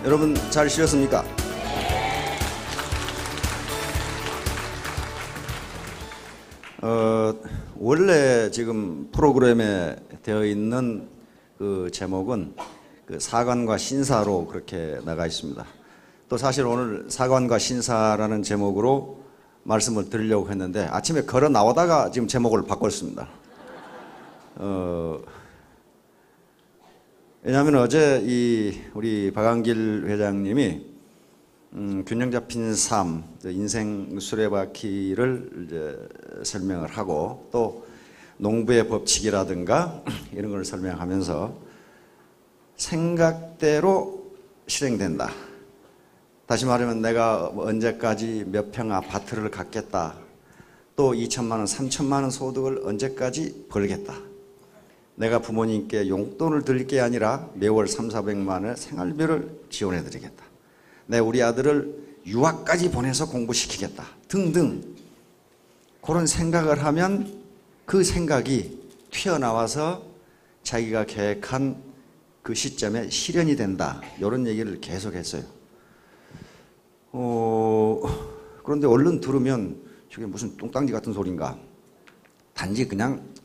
여러분 잘 쉬었습니까? 원래 지금 프로그램에 되어 있는 그 제목은 그 사관과 신사로 그렇게 나가 있습니다. 또 사실 오늘 사관과 신사라는 제목으로 말씀을 드리려고 했는데 아침에 걸어 나오다가 지금 제목을 바꿨습니다. 왜냐하면 어제 우리 박한길 회장님이 균형 잡힌 삶, 인생 수레바퀴를 이제 설명을 하고 또 농부의 법칙이라든가 이런 걸 설명하면서 생각대로 실행된다. 다시 말하면 내가 언제까지 몇 평 아파트를 갖겠다. 또 2천만 원, 3천만 원 소득을 언제까지 벌겠다. 내가 부모님께 용돈을 드릴 게 아니라 매월 300~400만 원의 생활비를 지원해 드리겠다. 내 우리 아들을 유학까지 보내서 공부시키겠다. 등등 그런 생각을 하면 그 생각이 튀어나와서 자기가 계획한 그 시점에 실현이 된다. 이런 얘기를 계속 했어요. 그런데 얼른 들으면 저게 무슨 똥땅지 같은 소린가. 단지 그냥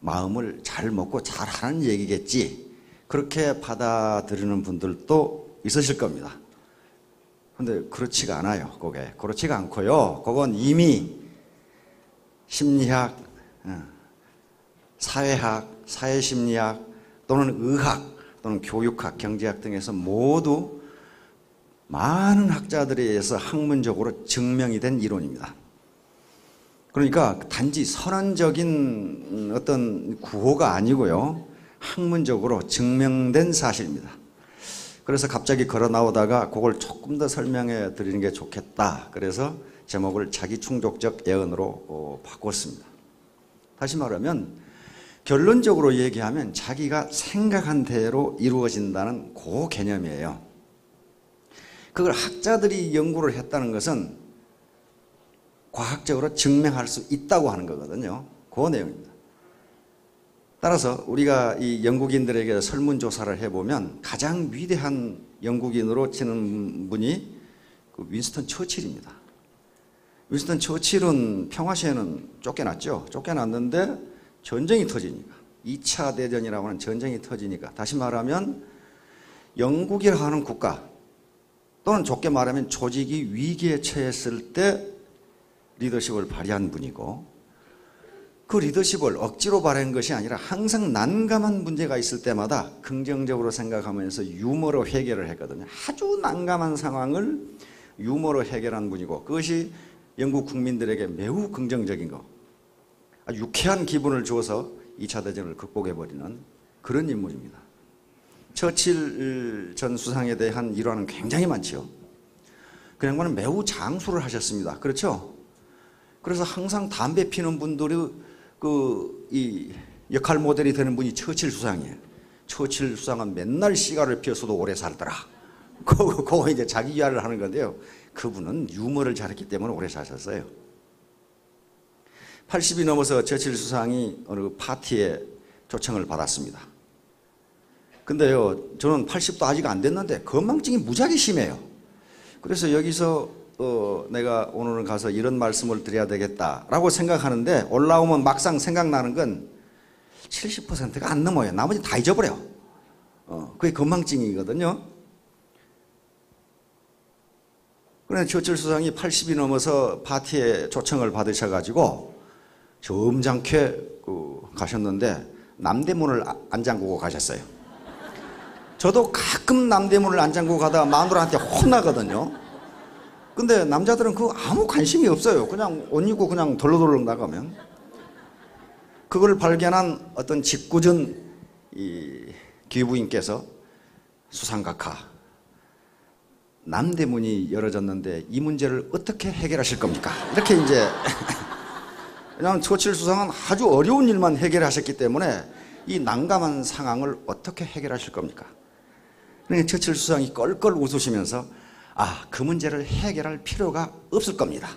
마음을 잘 먹고 잘 하는 얘기겠지. 그렇게 받아들이는 분들도 있으실 겁니다. 그런데 그렇지가 않아요. 그게 그렇지가 않고요. 그건 이미 심리학, 사회학, 사회심리학 또는 의학 또는 교육학, 경제학 등에서 모두 많은 학자들에 의해서 학문적으로 증명이 된 이론입니다. 그러니까 단지 선언적인 어떤 구호가 아니고요. 학문적으로 증명된 사실입니다. 그래서 갑자기 걸어 나오다가 그걸 조금 더 설명해 드리는 게 좋겠다. 그래서 제목을 자기충족적 예언으로 바꿨습니다. 다시 말하면 결론적으로 얘기하면 자기가 생각한 대로 이루어진다는 그 개념이에요. 그걸 학자들이 연구를 했다는 것은 과학적으로 증명할 수 있다고 하는 거거든요. 그 내용입니다. 따라서 우리가 이 영국인들에게 설문조사를 해보면 가장 위대한 영국인으로 치는 분이 그 윈스턴 처칠입니다. 윈스턴 처칠은 평화시에는 쫓겨났죠. 쫓겨났는데 전쟁이 터지니까 2차 대전이라고 하는 전쟁이 터지니까 다시 말하면 영국이라 하는 국가 또는 좋게 말하면 조직이 위기에 처했을 때 리더십을 발휘한 분이고 그 리더십을 억지로 발휘한 것이 아니라 항상 난감한 문제가 있을 때마다 긍정적으로 생각하면서 유머로 해결을 했거든요. 아주 난감한 상황을 유머로 해결한 분이고 그것이 영국 국민들에게 매우 긍정적인 거, 아주 유쾌한 기분을 주어서 2차 대전을 극복해버리는 그런 인물입니다. 처칠 전 수상에 대한 일화는 굉장히 많죠. 그 양반은 매우 장수를 하셨습니다. 그렇죠? 그래서 항상 담배 피는 분들이 이 역할 모델이 되는 분이 처칠 수상이에요. 처칠 수상은 맨날 시가를 피워서도 오래 살더라. 그거 이제 자기 이야기를 하는 건데요. 그분은 유머를 잘했기 때문에 오래 사셨어요. 80이 넘어서 처칠 수상이 어느 파티에 초청을 받았습니다. 근데요, 저는 80도 아직 안 됐는데 건망증이 무지하게 심해요. 그래서 여기서 내가 오늘은 가서 이런 말씀을 드려야 되겠다라고 생각하는데 올라오면 막상 생각나는 건 70%가 안 넘어요. 나머지 다 잊어버려. 그게 건망증이거든요. 그런데 처칠 수상이 80이 넘어서 파티에 초청을 받으셔가지고 점잖게 가셨는데 남대문을 안 잠그고 가셨어요. 저도 가끔 남대문을 안 잠그고 가다가 마누라한테 혼나거든요. 근데 남자들은 그거 아무 관심이 없어요. 그냥 옷 입고 그냥 덜렁덜렁 나가면. 그걸 발견한 어떤 직구전 기부인께서 수상각하, 남대문이 열어졌는데 이 문제를 어떻게 해결하실 겁니까? 이렇게 이제 왜냐하면 처칠 수상은 아주 어려운 일만 해결하셨기 때문에 이 난감한 상황을 어떻게 해결하실 겁니까? 그러니까 처칠 수상이 껄껄 웃으시면서 그 문제를 해결할 필요가 없을 겁니다.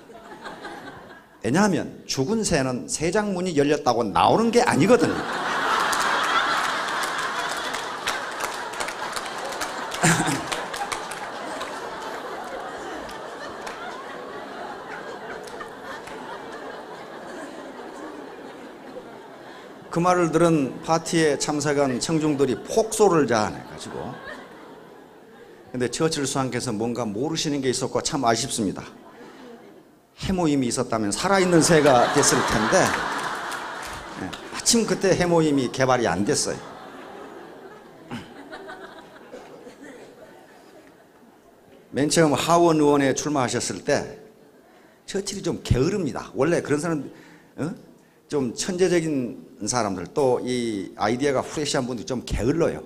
왜냐하면 죽은 새는 새장문이 열렸다고 나오는 게 아니거든요. 그 말을 들은 파티에 참석한 청중들이 폭소를 자아내가지고, 근데 처칠 수상께서 뭔가 모르시는 게 있었고 참 아쉽습니다. 해모임이 있었다면 살아있는 새가 됐을 텐데, 마침 그때 해모임이 개발이 안 됐어요. 맨 처음 하원 의원에 출마하셨을 때 처칠이 좀 게으릅니다. 원래 그런 사람, 좀 천재적인 사람들, 또 이 아이디어가 프레시한 분들이 좀 게을러요.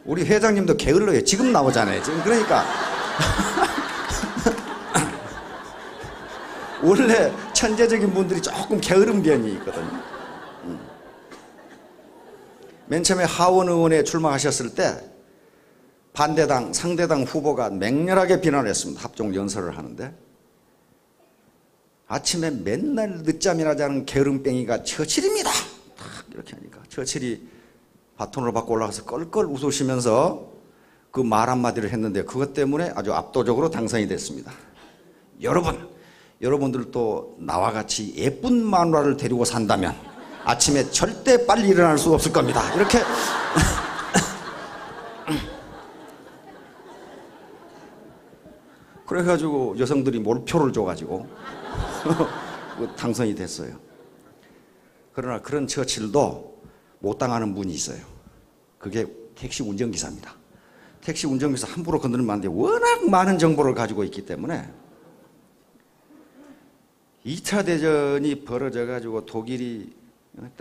우리 회장님도 게을러요. 지금 나오잖아요. 지금 그러니까 원래 천재적인 분들이 조금 게으른 면이 있거든요. 맨 처음에 하원 의원에 출마하셨을 때 반대당, 상대당 후보가 맹렬하게 비난을 했습니다. 합종 연설을 하는데 아침에 맨날 늦잠이나 자는 게으름뱅이가 처칠입니다. 딱 이렇게 하니까 처칠이 바톤으로 받고 올라가서 껄껄 웃으시면서 그 말 한마디를 했는데 그것 때문에 아주 압도적으로 당선이 됐습니다. 여러분들도 나와 같이 예쁜 마누라를 데리고 산다면 아침에 절대 빨리 일어날 수 없을 겁니다. 이렇게 그래가지고 여성들이 몰표를 줘가지고 당선이 됐어요. 그러나 그런 처칠도 못 당하는 분이 있어요. 그게 택시 운전기사입니다. 택시 운전기사 함부로 건드리면 안 돼요. 워낙 많은 정보를 가지고 있기 때문에 2차 대전이 벌어져가지고 독일이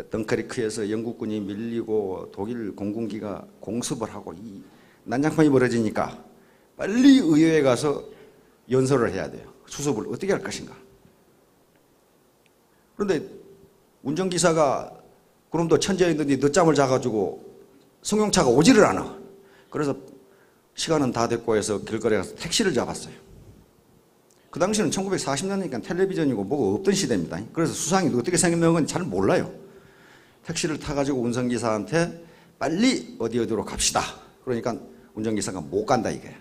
덩커리크에서 영국군이 밀리고 독일 공군기가 공습을 하고 이 난장판이 벌어지니까 빨리 의회에 가서 연설을 해야 돼요. 수습을 어떻게 할 것인가. 그런데 운전기사가 그럼도 천재였는데 늦잠을 자가지고 승용차가 오지를 않아. 그래서 시간은 다 됐고 해서 길거리에 가서 택시를 잡았어요. 그 당시는 1940년이니까 텔레비전이고 뭐가 없던 시대입니다. 그래서 수상이 어떻게 생겼는 건 잘 몰라요. 택시를 타가지고 운전기사한테 빨리 어디로 갑시다. 그러니까 운전기사가 못 간다 이게.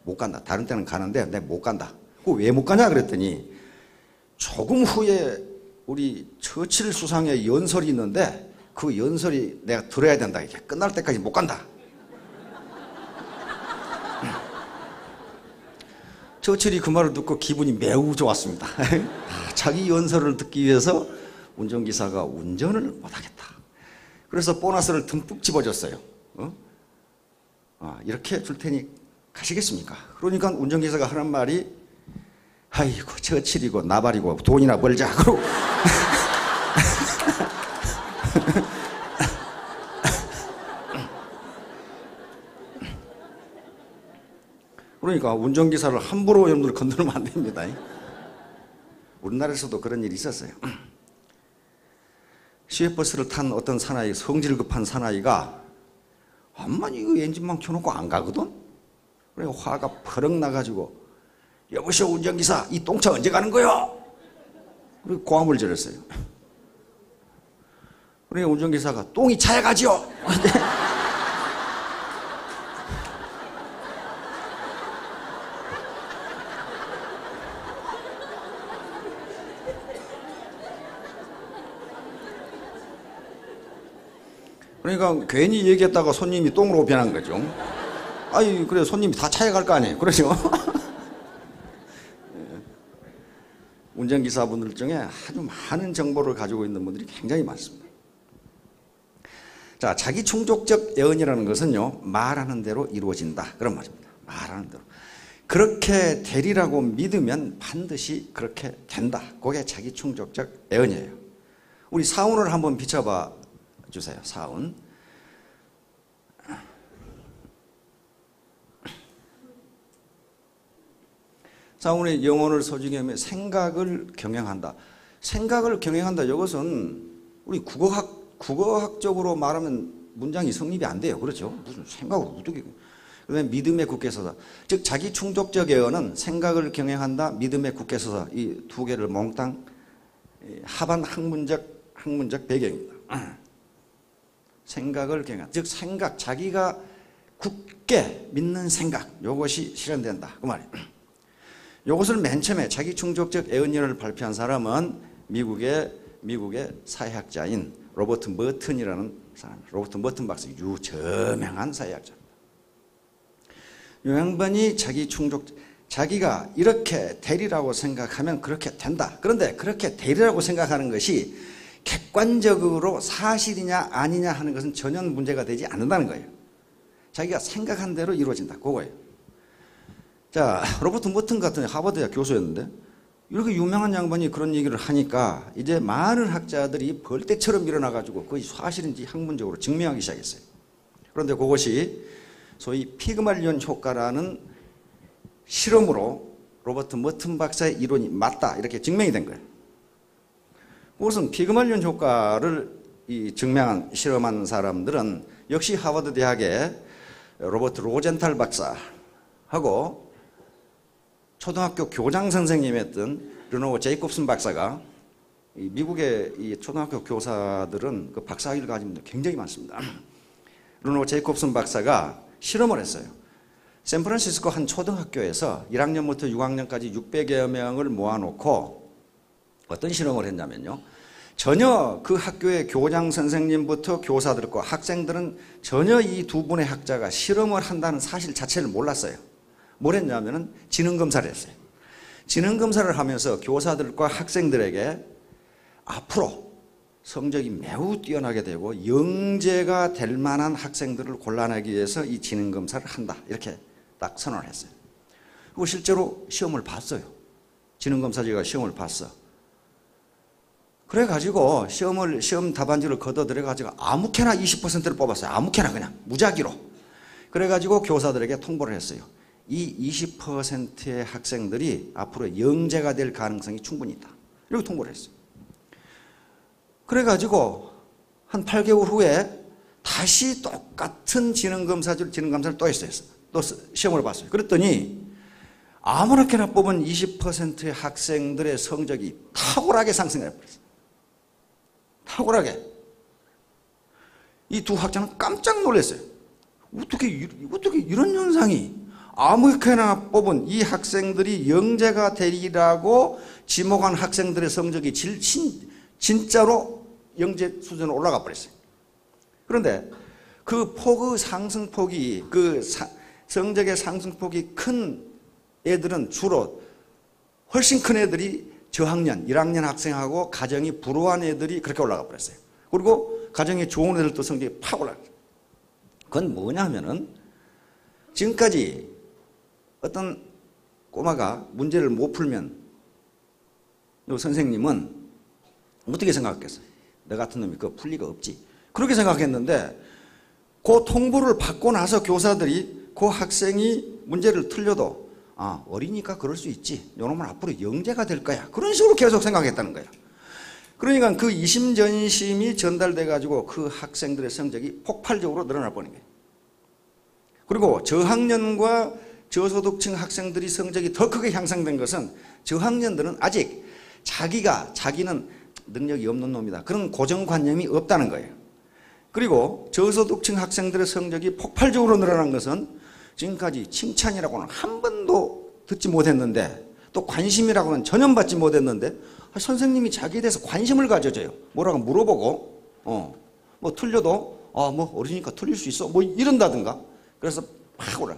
못 간다. 다른 때는 가는데 내가 못 간다. 그거 왜 못 가냐 그랬더니 조금 후에 우리 처칠 수상의 연설이 있는데 그 연설이 내가 들어야 된다. 이게 끝날 때까지 못 간다. 처칠이 그 말을 듣고 기분이 매우 좋았습니다. 자기 연설을 듣기 위해서 운전기사가 운전을 못하겠다. 그래서 보너스를 듬뿍 집어줬어요. 이렇게 줄 테니 가시겠습니까? 그러니까 운전기사가 하는 말이 아이고 처칠이고 나발이고 돈이나 벌자. 그러고 그러니까 운전기사를 함부로 여러분들 건드리면 안 됩니다. 우리나라에서도 그런 일이 있었어요. 시외버스를 탄 어떤 사나이, 성질 급한 사나이가 암만 이거 엔진만 켜놓고 안 가거든? 그래 화가 퍼럭 나가지고 여보시오 운전기사 이 똥차 언제 가는 거요? 그리고 고함을 지렸어요. 그러니까 운전기사가 똥이 차에 가지요. 그러니까 괜히 얘기했다가 손님이 똥으로 변한 거죠. 아이 그래 손님이 다 차에 갈 거 아니에요. 그러죠. 운전기사분들 중에 아주 많은 정보를 가지고 있는 분들이 굉장히 많습니다. 자, 자기 충족적 예언이라는 것은요 말하는 대로 이루어진다 그런 말입니다. 말하는 대로 그렇게 되리라고 믿으면 반드시 그렇게 된다. 그게 자기 충족적 예언이에요. 우리 사운을 한번 비춰봐 주세요. 사운. 사운의 영혼을 소중히 하며 생각을 경영한다. 생각을 경영한다. 이것은 우리 국어학적으로 말하면 문장이 성립이 안 돼요. 그렇죠? 무슨 생각을 어떻게. 그다음에 믿음에 굳게 서다. 즉 자기 충족적 예언은 생각을 경영한다. 믿음에 굳게 서다. 이 두 개를 몽땅 합한 학문적 배경입니다. 생각을 경영. 즉 생각, 자기가 굳게 믿는 생각. 이것이 실현된다. 그 말이에요. 이것을 맨 처음에 자기 충족적 예언론을 발표한 사람은 미국의 사회학자인 로버트 머튼이라는 사람, 로버트 머튼 박사, 유저명한 사회학자입니다. 이 양반이 자기가 이렇게 되리라고 생각하면 그렇게 된다. 그런데 그렇게 되리라고 생각하는 것이 객관적으로 사실이냐 아니냐 하는 것은 전혀 문제가 되지 않는다는 거예요. 자기가 생각한 대로 이루어진다. 그거예요. 자, 로버트 머튼 같은 하버드 대학 교수였는데 이렇게 유명한 양반이 그런 얘기를 하니까 이제 많은 학자들이 벌떼처럼 일어나가지고 그것이 사실인지 학문적으로 증명하기 시작했어요. 그런데 그것이 소위 피그말리온 효과라는 실험으로 로버트 머튼 박사의 이론이 맞다 이렇게 증명이 된 거예요. 그것은 피그말리온 효과를 증명한 실험한 사람들은 역시 하버드 대학의 로버트 로젠탈 박사하고 초등학교 교장 선생님이었던 르노우 제이콥슨 박사가, 미국의 이 초등학교 교사들은 그 박사학위를 가진 분들 굉장히 많습니다. 르노우 제이콥슨 박사가 실험을 했어요. 샌프란시스코 한 초등학교에서 1학년부터 6학년까지 600여 명을 모아놓고 어떤 실험을 했냐면요. 전혀 그 학교의 교장 선생님부터 교사들과 학생들은 전혀 이 두 분의 학자가 실험을 한다는 사실 자체를 몰랐어요. 뭘 했냐면은 지능검사를 했어요. 지능검사를 하면서 교사들과 학생들에게 앞으로 성적이 매우 뛰어나게 되고 영재가 될 만한 학생들을 골라내기 위해서 이 지능검사를 한다. 이렇게 딱 선언을 했어요. 그리고 실제로 시험을 봤어요. 지능검사지가 시험을 봤어. 그래가지고 시험 답안지를 걷어들여가지고 아무렇게나 20%를 뽑았어요. 아무렇게나 그냥 무작위로. 그래가지고 교사들에게 통보를 했어요. 이 20%의 학생들이 앞으로 영재가 될 가능성이 충분히 있다. 이렇게 통보를 했어요. 그래가지고 한 8개월 후에 다시 똑같은 지능검사를 또 했어요. 또 시험을 봤어요. 그랬더니 아무렇게나 뽑은 20%의 학생들의 성적이 탁월하게 상승해버렸어요. 탁월하게. 이 두 학자는 깜짝 놀랐어요. 어떻게 이런 현상이, 아무렇게나 뽑은 이 학생들이 영재가 되리라고 지목한 학생들의 성적이 진짜로 영재 수준으로 올라가 버렸어요. 그런데 그 상승폭이, 성적의 상승폭이 큰 애들은 주로 훨씬 큰 애들이 저학년, 1학년 학생하고 가정이 불우한 애들이 그렇게 올라가 버렸어요. 그리고 가정이 좋은 애들도 성적이 팍 올라갔어요. 그건 뭐냐 하면은 지금까지 어떤 꼬마가 문제를 못 풀면 요 선생님은 어떻게 생각했겠어요? 너 같은 놈이 그거 풀 리가 없지. 그렇게 생각했는데 그 통보를 받고 나서 교사들이 그 학생이 문제를 틀려도 어리니까 그럴 수 있지. 요놈은 앞으로 영재가 될 거야. 그런 식으로 계속 생각했다는 거야. 그러니까 그 이심전심이 전달돼 가지고 그 학생들의 성적이 폭발적으로 늘어날 뻔한 거예요. 그리고 저학년과 저소득층 학생들이 성적이 더 크게 향상된 것은 저학년들은 아직 자기는 능력이 없는 놈이다. 그런 고정관념이 없다는 거예요. 그리고 저소득층 학생들의 성적이 폭발적으로 늘어난 것은 지금까지 칭찬이라고는 한 번도 듣지 못했는데, 또 관심이라고는 전혀 받지 못했는데 선생님이 자기에 대해서 관심을 가져줘요. 뭐라고 물어보고 뭐 틀려도 뭐 어리니까 틀릴 수 있어 뭐 이런다든가. 그래서 팍 올라.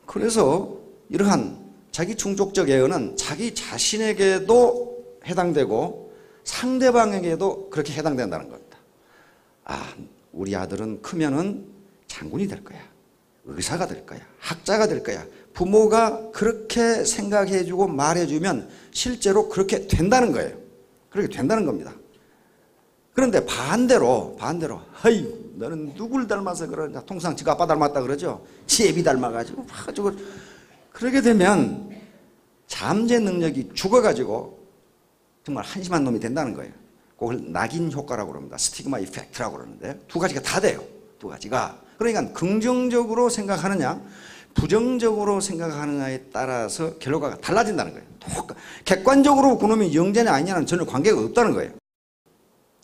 그래서 이러한 자기 충족적 예언은 자기 자신에게도 해당되고 상대방에게도 그렇게 해당된다는 겁니다. 우리 아들은 크면은 장군이 될 거야. 의사가 될 거야. 학자가 될 거야. 부모가 그렇게 생각해주고 말해주면 실제로 그렇게 된다는 거예요. 그렇게 된다는 겁니다. 그런데 반대로 허이 너는 누굴 닮아서 그러냐. 통상 지가 아빠 닮았다 그러죠. 지 애비 닮아가지고 그러게 되면 잠재 능력이 죽어가지고 정말 한심한 놈이 된다는 거예요. 그걸 낙인 효과라고 그럽니다. 스티그마 이펙트라고 그러는데 두 가지가 다 돼요. 두 가지가. 그러니까 긍정적으로 생각하느냐 부정적으로 생각하느냐에 따라서 결과가 달라진다는 거예요. 객관적으로 그놈이 영재냐 아니냐는 전혀 관계가 없다는 거예요.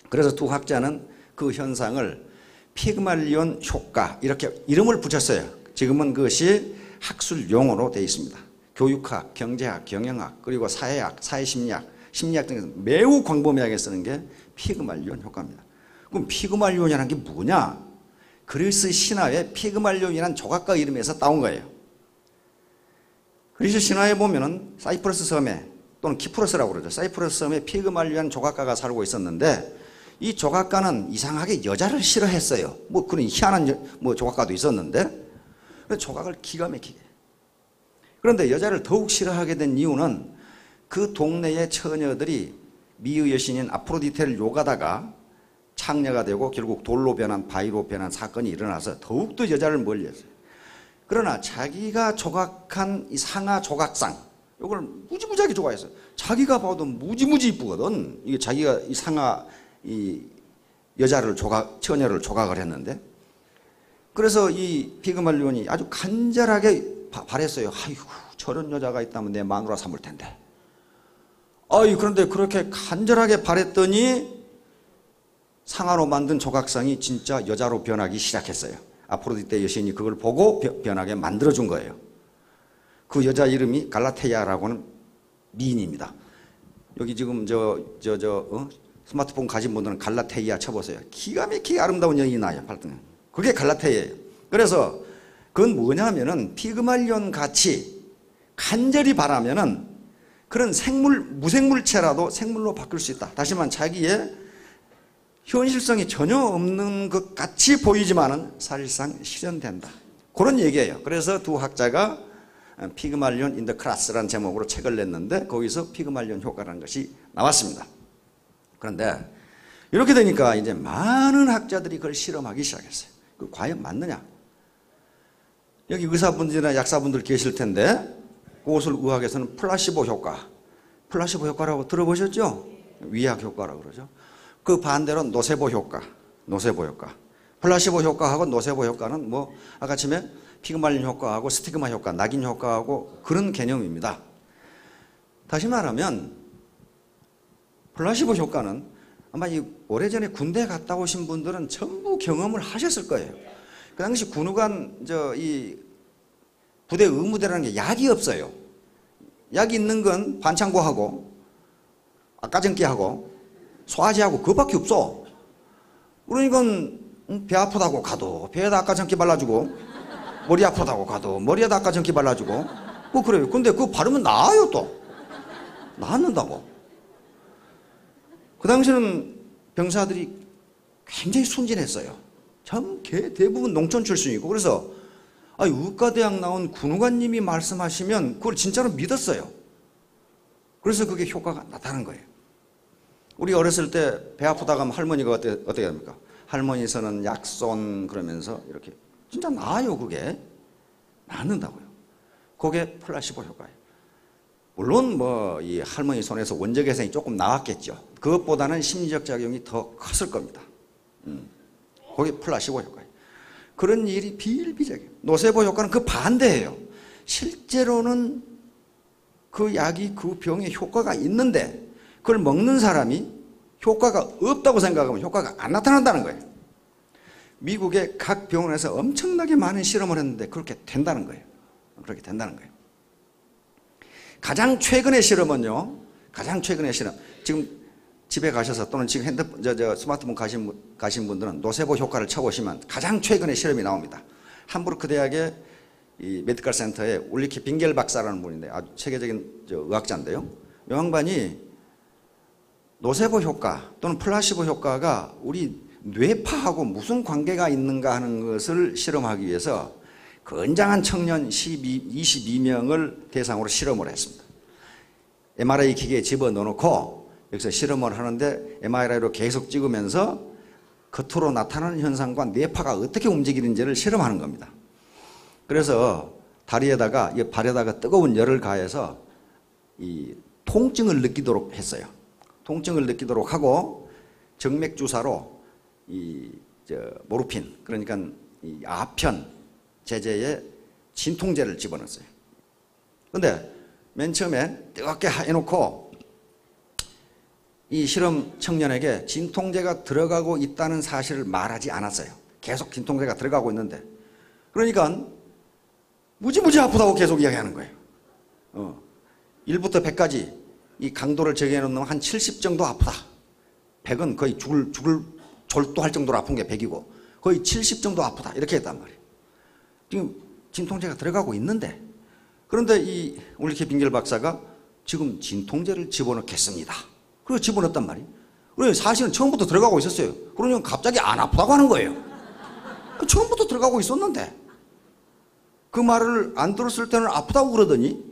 그래서 두 학자는 그 현상을 피그말리온 효과 이렇게 이름을 붙였어요. 지금은 그것이 학술 용어로 되어 있습니다. 교육학, 경제학, 경영학, 그리고 사회학, 사회심리학, 심리학 등에서 매우 광범위하게 쓰는 게 피그말리온 효과입니다. 그럼 피그말리온이라는 게 뭐냐? 그리스 신화에 피그말리온이라는 조각가 이름에서 따온 거예요. 그리스 신화에 보면은 사이프러스 섬에 또는 키프로스라고 그러죠. 사이프러스 섬에 피그말리온 조각가가 살고 있었는데 이 조각가는 이상하게 여자를 싫어했어요. 뭐 그런 희한한 조각가도 있었는데 조각을 기가 막히게. 그런데 여자를 더욱 싫어하게 된 이유는 그 동네의 처녀들이 미의 여신인 아프로디테를 욕하다가 창녀가 되고 결국 돌로 변한 바위로 변한 사건이 일어나서 더욱더 여자를 멀리했어요. 그러나 자기가 조각한 이 상하 조각상 이걸 무지무지하게 좋아했어요. 자기가 봐도 무지무지 이쁘거든. 이게 자기가 이 상하 이 여자를 처녀를 조각을 했는데 그래서 이 피그말리온이 아주 간절하게 바랬어요. 아이고 저런 여자가 있다면 내 마누라 삼을 텐데. 그런데 그렇게 간절하게 바랬더니 상하로 만든 조각상이 진짜 여자로 변하기 시작했어요. 아프로디테 여신이 그걸 보고 변하게 만들어준 거예요. 그 여자 이름이 갈라테야라고 하는 미인입니다. 여기 지금 스마트폰 가진 분들은 갈라테야 쳐보세요. 기가 막히게 아름다운 여인이 나요. 그게 갈라테야예요. 그래서 그건 뭐냐면은 피그말리온 같이 간절히 바라면은 그런 무생물체라도 생물로 바뀔 수 있다. 다시 말하면 자기의 현실성이 전혀 없는 것 같이 보이지만은 사실상 실현된다. 그런 얘기예요. 그래서 두 학자가 피그말리온 인 더 클래스라는 제목으로 책을 냈는데 거기서 피그말리온 효과라는 것이 나왔습니다. 그런데 이렇게 되니까 이제 많은 학자들이 그걸 실험하기 시작했어요. 그 과연 맞느냐? 여기 의사분들이나 약사분들 계실 텐데 그것을 의학에서는 플라시보 효과라고 들어보셨죠? 위약 효과라고 그러죠. 그 반대로 노세보 효과. 플라시보 효과하고 노세보 효과는 뭐 아까 처음에 피그말리온 효과하고 스티그마 효과, 낙인 효과하고 그런 개념입니다. 다시 말하면 플라시보 효과는 아마 오래전에 군대 갔다 오신 분들은 전부 경험을 하셨을 거예요. 그 당시 군의관 이 부대 의무대라는 게 약이 없어요. 약이 있는 건 반창고하고 아까전기하고 소화제하고 그거밖에 없어. 그러니까 배 아프다고 가도 배에다 아까전기 발라주고 머리 아프다고 가도 머리에다 아까전기 발라주고 뭐 그래요. 근데 그거 바르면 나아요. 또 나았는다고. 그 당시는 병사들이 굉장히 순진했어요. 참 대부분 농촌 출신이고 그래서 의과대학 나온 군의관님이 말씀하시면 그걸 진짜로 믿었어요. 그래서 그게 효과가 나타난 거예요. 우리 어렸을 때 배 아프다가 하면 할머니가 어떻게 합니까? 할머니서는 약손 그러면서 이렇게 진짜 나아요. 그게 낫는다고요. 그게 플라시보 효과예요. 물론 이 할머니 손에서 원적외선이 조금 나왔겠죠. 그것보다는 심리적 작용이 더 컸을 겁니다. 그게 플라시보 효과예요. 그런 일이 비일비재해요. 노세보 효과는 그 반대예요. 실제로는 그 약이 그 병에 효과가 있는데 그걸 먹는 사람이 효과가 없다고 생각하면 효과가 안 나타난다는 거예요. 미국의 각 병원에서 엄청나게 많은 실험을 했는데 그렇게 된다는 거예요. 가장 최근의 실험은요. 지금 집에 가셔서 또는 지금 스마트폰 가신 분들은 노세보 효과를 쳐보시면 가장 최근의 실험이 나옵니다. 함부르크 대학의 이 메디컬 센터에 울리케 빙겔 박사라는 분인데 아주 세계적인 의학자인데요. 이 양반이 노세보 효과 또는 플라시보 효과가 우리 뇌파하고 무슨 관계가 있는가 하는 것을 실험하기 위해서 건장한 청년 22명을 대상으로 실험을 했습니다. MRI 기계에 집어넣어놓고 여기서 실험을 하는데 MRI로 계속 찍으면서 겉으로 나타나는 현상과 뇌파가 어떻게 움직이는지를 실험하는 겁니다. 그래서 다리에다가 발에다가 뜨거운 열을 가해서 이 통증을 느끼도록 했어요. 통증을 느끼도록 하고 정맥 주사로 모르핀 그러니까 이 아편 제제에 진통제를 집어넣었어요. 그런데 맨 처음에 뜨겁게 해놓고 이 실험 청년에게 진통제가 들어가고 있다는 사실을 말하지 않았어요. 계속 진통제가 들어가고 있는데 그러니까 무지무지 아프다고 계속 이야기하는 거예요. 1부터 100까지 이 강도를 정해놓으면 한 70 정도 아프다. 100은 거의 죽을 졸도할 정도로 아픈 게 100이고 거의 70 정도 아프다 이렇게 했단 말이에요. 지금 진통제가 들어가고 있는데, 그런데 이 올리케 빙겔 박사가 지금 진통제를 집어넣겠습니다. 그리고 집어넣었단 말이에요. 그래서 사실은 처음부터 들어가고 있었어요. 그러니까 갑자기 안 아프다고 하는 거예요. 처음부터 들어가고 있었는데 그 말을 안 들었을 때는 아프다고 그러더니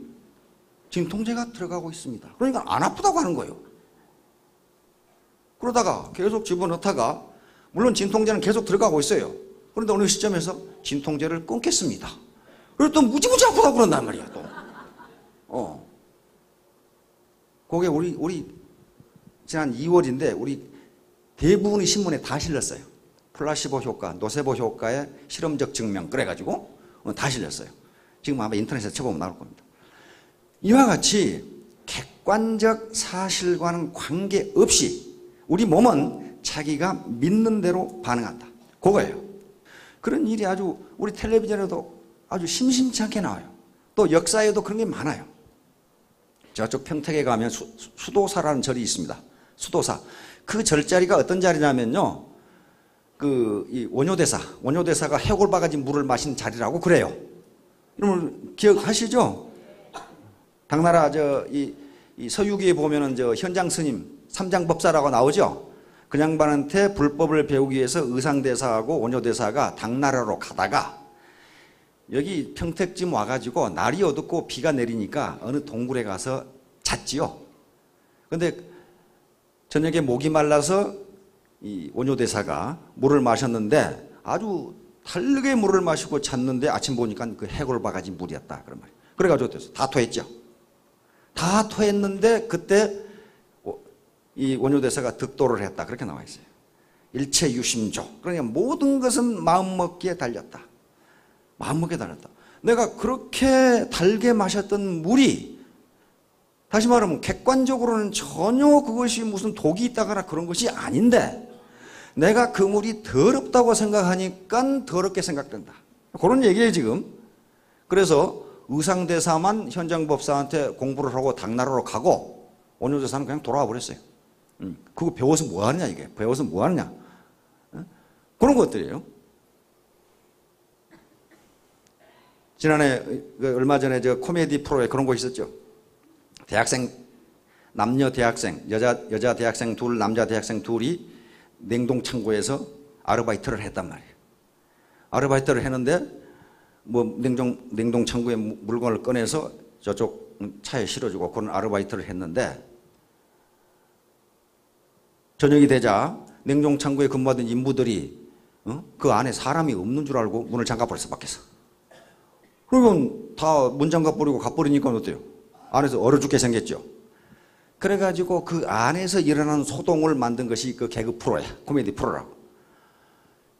진통제가 들어가고 있습니다. 그러니까 안 아프다고 하는 거예요. 그러다가 계속 집어넣다가 물론 진통제는 계속 들어가고 있어요. 그런데 어느 시점에서 진통제를 끊겠습니다. 그리고 또 무지무지 아프다고 그런단 말이야 또. 그게 우리 지난 2월인데 우리 대부분의 신문에 다 실렸어요. 플라시보 효과, 노세보 효과의 실험적 증명 그래가지고 다 실렸어요. 지금 아마 인터넷에 쳐보면 나올 겁니다. 이와 같이 객관적 사실과는 관계없이 우리 몸은 자기가 믿는 대로 반응한다. 그거예요. 그런 일이 아주 우리 텔레비전에도 아주 심심치 않게 나와요. 또 역사에도 그런 게 많아요. 저쪽 평택에 가면 수도사라는 절이 있습니다. 수도사. 그 절자리가 어떤 자리냐면요. 이 원효대사가 해골바가지 물을 마신 자리라고 그래요. 여러분 기억하시죠? 당나라 이 서유기에 보면은 현장 스님 삼장법사라고 나오죠. 그 양반한테 불법을 배우기 위해서 의상대사하고 원효대사가 당나라로 가다가 여기 평택쯤 와가지고 날이 어둡고 비가 내리니까 어느 동굴에 가서 잤지요. 근데 저녁에 목이 말라서 이 원효대사가 물을 마셨는데 아주 다르게 물을 마시고 잤는데 아침 보니까 그 해골바가지 물이었다. 그런 말이에요. 그래가지고 다 토했죠. 다 토했는데 그때 이 원효대사가 득도를 했다. 그렇게 나와 있어요. 일체유심조. 그러니까 모든 것은 마음먹기에 달렸다. 마음먹기에 달렸다. 내가 그렇게 달게 마셨던 물이 다시 말하면 객관적으로는 전혀 그것이 무슨 독이 있다거나 그런 것이 아닌데 내가 그 물이 더럽다고 생각하니까 더럽게 생각된다. 그런 얘기예요 지금. 그래서 의상대사만 현장법사한테 공부를 하고 당나라로 가고 원효대사는 그냥 돌아와 버렸어요. 그거 배워서 뭐 하느냐 이게. 배워서 뭐 하느냐. 그런 것들이에요. 지난해 얼마 전에 저 코미디 프로에 그런 거 있었죠. 남녀 대학생, 여자 대학생 둘, 남자 대학생 둘이 냉동창고에서 아르바이트를 했단 말이에요. 아르바이트를 했는데 뭐 냉동창고에 물건을 꺼내서 저쪽 차에 실어주고 그런 아르바이트를 했는데 저녁이 되자 냉동창고에 근무하던 인부들이 그 안에 사람이 없는 줄 알고 문을 잠가버렸어 밖에서. 그러면 다 문 잠가버리고 가버리니까 어때요? 안에서 얼어 죽게 생겼죠. 그래가지고 그 안에서 일어나는 소동을 만든 것이 그 개그 프로야. 코미디 프로라고.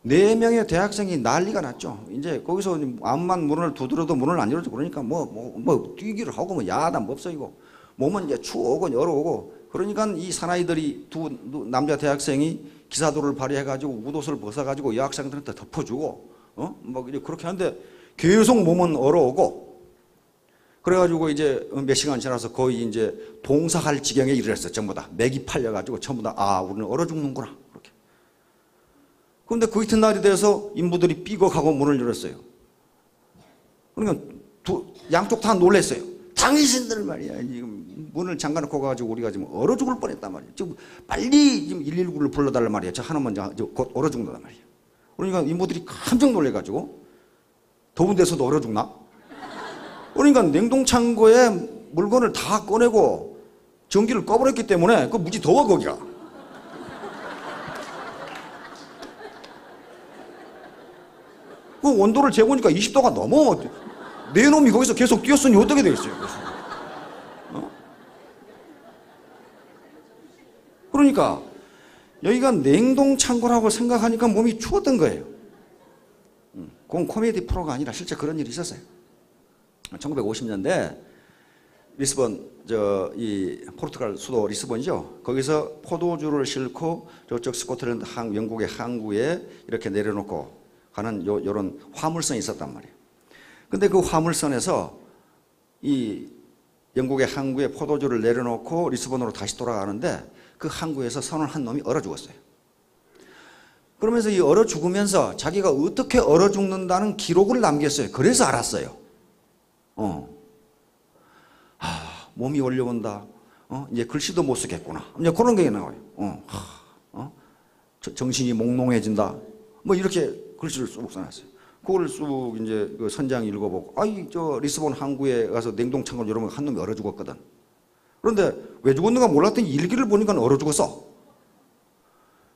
4명의 대학생이 난리가 났죠. 이제 거기서 암만 문을 두드려도 문을 안 열어줘. 그러니까 뭐 뛰기를 하고 뭐 야단 법석이고 몸은 이제 추워오고 열어오고 그러니까 이 사나이들이 두 남자 대학생이 기사도를 발휘해가지고 웃옷을 벗어가지고 여학생들한테 덮어주고 뭐 이제 그렇게 하는데 계속 몸은 얼어오고 그래가지고 이제 몇 시간 지나서 거의 이제 동사할 지경에 이르렀어. 전부 다 맥이 팔려가지고 전부 다 우리는 얼어 죽는구나 그렇게. 그런데 그 이튿날이 돼서 인부들이 삐걱하고 문을 열었어요. 그러니까 양쪽 다 놀랬어요. 당신들 말이야 지금 문을 잠가놓고 가지고 우리가 지금 얼어 죽을 뻔했단 말이야. 지금 빨리 지금 119를 불러달란 말이야. 저 하나만 곧 얼어 죽는단 말이야. 그러니까 인부들이 깜짝 놀래가지고 더운 데서도 얼어 죽나? 그러니까 냉동창고에 물건을 다 꺼내고 전기를 꺼버렸기 때문에 그 무지 더워 거기가. 그 온도를 재보니까 20도가 넘어. 내 놈이 거기서 계속 뛰었으니 어떻게 되겠어요? 그러니까 여기가 냉동창고라고 생각하니까 몸이 추웠던 거예요. 그건 코미디 프로가 아니라 실제 그런 일이 있었어요. 1950년대 리스본 이 포르투갈 수도 리스본이죠. 거기서 포도주를 싣고 저쪽 스코틀랜드 영국의 항구에 이렇게 내려놓고 가는 요런 화물선이 있었단 말이에요. 근데 그 화물선에서 이 영국의 항구에 포도주를 내려놓고 리스본으로 다시 돌아가는데 그 항구에서 선원 한 놈이 얼어 죽었어요. 그러면서 이 얼어 죽으면서 자기가 어떻게 얼어 죽는다는 기록을 남겼어요. 그래서 알았어요. 몸이 올려온다. 이제 글씨도 못 쓰겠구나. 이제 그런 게 나와요. 정신이 몽롱해진다. 뭐 이렇게 글씨를 쑥 써놨어요. 그걸 쑥 이제 그 선장 읽어보고, 저 리스본 항구에 가서 냉동창고를 열어보면 한 놈이 얼어 죽었거든. 그런데 왜 죽었는가 몰랐더니 일기를 보니까 얼어 죽었어.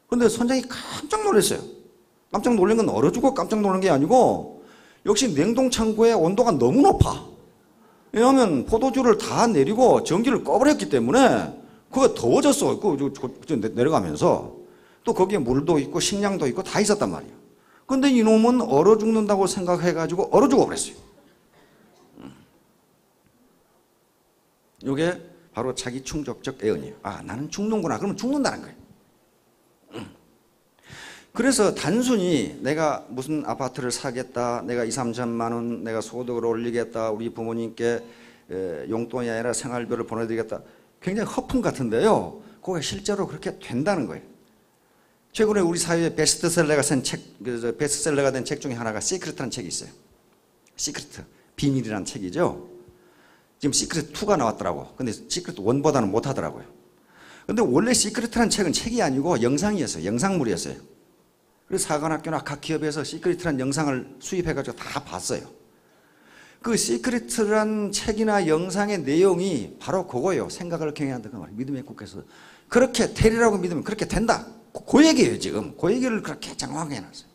그런데 선장이 깜짝 놀랐어요. 깜짝 놀란 건 얼어 죽어 깜짝 놀란 게 아니고, 역시 냉동창고의 온도가 너무 높아. 왜냐하면 포도주를 다 내리고 전기를 꺼버렸기 때문에 그거 더워졌어. 내려가면서. 또 거기에 물도 있고 식량도 있고 다 있었단 말이에요. 근데 이놈은 얼어 죽는다고 생각해가지고 얼어 죽어버렸어요. 이게 바로 자기 충족적 애언이에요. 나는 죽는구나. 그러면 죽는다는 거예요. 그래서 단순히 내가 무슨 아파트를 사겠다, 내가 2, 3천만 원 내가 소득을 올리겠다, 우리 부모님께 용돈이 아니라 생활비를 보내드리겠다, 굉장히 허풍 같은데요. 그게 실제로 그렇게 된다는 거예요. 최근에 우리 사회에 베스트셀러가 된 책 중에 하나가 시크릿이라는 책이 있어요. 시크릿, 비밀이라는 책이죠. 지금 시크릿 2가 나왔더라고. 근데 시크릿 1보다는 못하더라고요. 근데 원래 시크릿이라는 책은 책이 아니고 영상이었어요. 영상물이었어요. 그래서 사관학교나 각 기업에서 시크릿이라는 영상을 수입해가지고 다 봤어요. 그 시크릿이라는 책이나 영상의 내용이 바로 그거예요. 생각을 경외한다. 그 말이에요. 믿음의 국에서 그렇게 되리라고 믿으면 그렇게 된다. 그 얘기예요, 지금. 그 얘기를 그렇게 장황하게 해놨어요.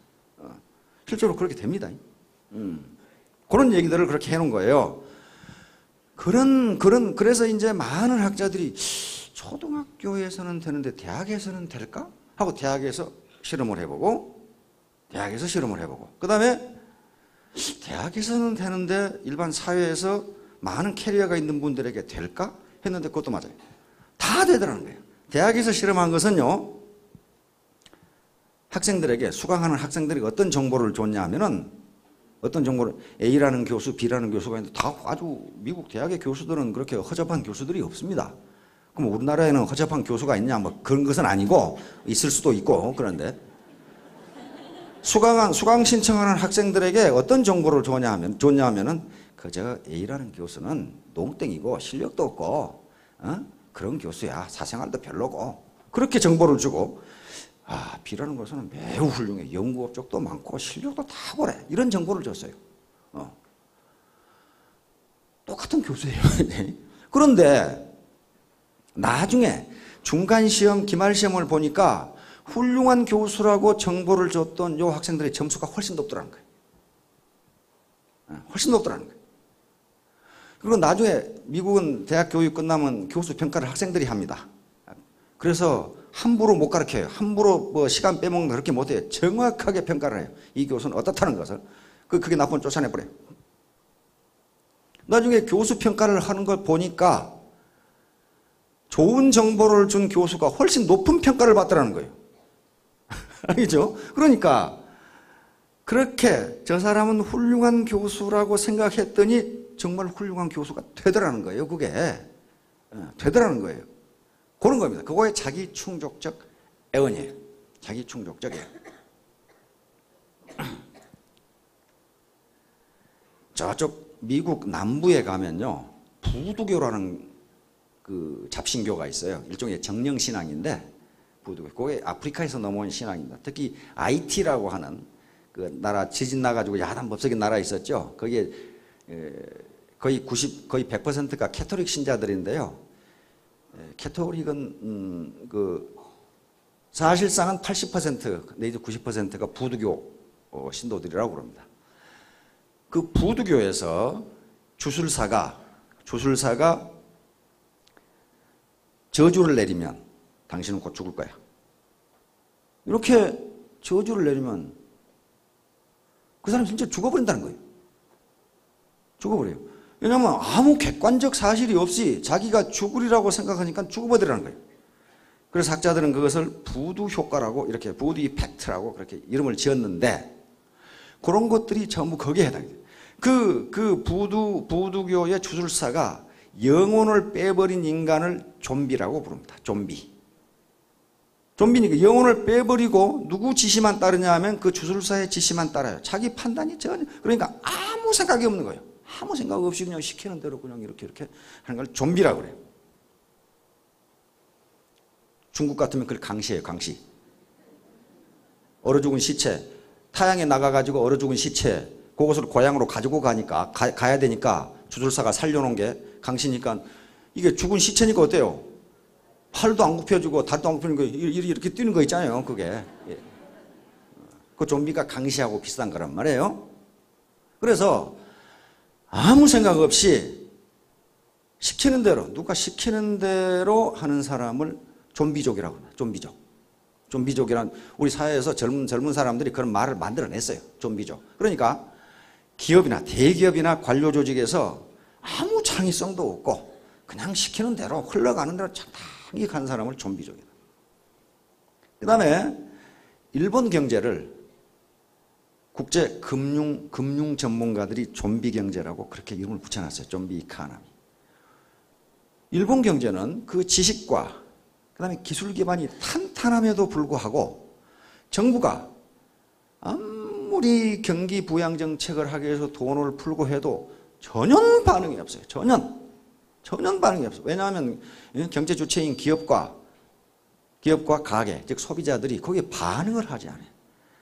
실제로 그렇게 됩니다. 그런 얘기들을 그렇게 해놓은 거예요. 그래서 이제 많은 학자들이 초등학교에서는 되는데 대학에서는 될까? 하고 대학에서 실험을 해보고, 그 다음에 대학에서는 되는데 일반 사회에서 많은 캐리어가 있는 분들에게 될까? 했는데 그것도 맞아요. 다 되더라는 거예요. 대학에서 실험한 것은요, 학생들에게, 수강하는 학생들이 어떤 정보를 줬냐 하면은, 어떤 정보를, A라는 교수, B라는 교수가 있는데 다 아주 미국 대학의 교수들은 그렇게 허접한 교수들이 없습니다. 그럼 우리나라에는 허접한 교수가 있냐? 뭐 그런 것은 아니고, 있을 수도 있고, 그런데. 수강 신청하는 학생들에게 어떤 정보를 줬냐 하면은, 그저 A라는 교수는 농땡이고, 실력도 없고, 그런 교수야. 사생활도 별로고. 그렇게 정보를 주고, B라는 교수는 매우 훌륭해. 연구 업적도 많고, 실력도 탁월해. 이런 정보를 줬어요. 똑같은 교수예요. 그런데, 나중에 중간시험, 기말시험을 보니까 훌륭한 교수라고 정보를 줬던 요 학생들의 점수가 훨씬 높더라는 거예요. 훨씬 높더라는 거예요. 그리고 나중에 미국은 대학 교육 끝나면 교수 평가를 학생들이 합니다. 그래서 함부로 못 가르쳐요. 함부로 뭐 시간 빼먹는 거 그렇게 못해요. 정확하게 평가를 해요. 이 교수는 어떻다는 것을. 그게 나쁜 쫓아내버려요. 나중에 교수 평가를 하는 걸 보니까 좋은 정보를 준 교수가 훨씬 높은 평가를 받더라는 거예요. 알겠죠? 그러니까 그렇게 저 사람은 훌륭한 교수라고 생각했더니 정말 훌륭한 교수가 되더라는 거예요. 그게 되더라는 거예요. 그런 겁니다. 그거의 자기 충족적 애언이에요. 자기 충족적 애언. 저쪽 미국 남부에 가면요, 부두교라는 그 잡신교가 있어요. 일종의 정령신앙인데, 부두교. 그게 아프리카에서 넘어온 신앙입니다. 특히 IT라고 하는 그 나라, 지진 나가지고 야단 법석인 나라 있었죠. 거기에 거의 100%가 캐톨릭 신자들인데요. 캐톨릭은 사실상은 80% 내지 90%가 부두교 신도들이라고 그럽니다. 그 부두교에서 주술사가 저주를 내리면 당신은 곧 죽을 거야. 이렇게 저주를 내리면 그 사람 진짜 죽어버린다는 거예요. 죽어버려요. 왜냐하면 아무 객관적 사실이 없이 자기가 죽으리라고 생각하니까 죽어버리라는 거예요. 그래서 학자들은 그것을 부두 효과라고, 이렇게 부두 이펙트라고 그렇게 이름을 지었는데, 그런 것들이 전부 거기에 해당돼요. 그 부두교의 주술사가 영혼을 빼버린 인간을 좀비라고 부릅니다. 좀비. 좀비니까 영혼을 빼버리고 누구 지시만 따르냐 하면 그 주술사의 지시만 따라요. 자기 판단이 전혀, 그러니까 아무 생각이 없는 거예요. 아무 생각 없이 그냥 시키는 대로 그냥 이렇게 하는 걸 좀비라고 그래요. 중국 같으면 그걸 강시예요, 강시. 얼어 죽은 시체, 타양에 나가가지고 얼어 죽은 시체, 그것을 고향으로 가지고 가야 되니까 주술사가 살려놓은 게 강시니까 이게 죽은 시체니까 어때요? 팔도 안 굽혀주고 다리도 안 굽히는 거 이렇게 뛰는 거 있잖아요, 그게. 그 좀비가 강시하고 비슷한 거란 말이에요. 그래서 아무 생각 없이 시키는 대로, 누가 시키는 대로 하는 사람을 좀비족이라고 합니다. 좀비족. 좀비족이란 우리 사회에서 젊은 사람들이 그런 말을 만들어냈어요. 좀비족. 그러니까 기업이나 대기업이나 관료 조직에서 아무 창의성도 없고 그냥 시키는 대로 흘러가는 대로 적당히 간 사람을 좀비족이다. 그 다음에 일본 경제를 국제 금융 전문가들이 좀비 경제라고 그렇게 이름을 붙여놨어요. 좀비 이카노미. 일본 경제는 그 지식과 그 다음에 기술 기반이 탄탄함에도 불구하고 정부가 아무리 경기 부양 정책을 하기 위해서 돈을 풀고 해도 전혀 반응이 없어요. 전혀 반응이 없어요. 왜냐하면 경제 주체인 기업과 가게, 즉 소비자들이 거기에 반응을 하지 않아요.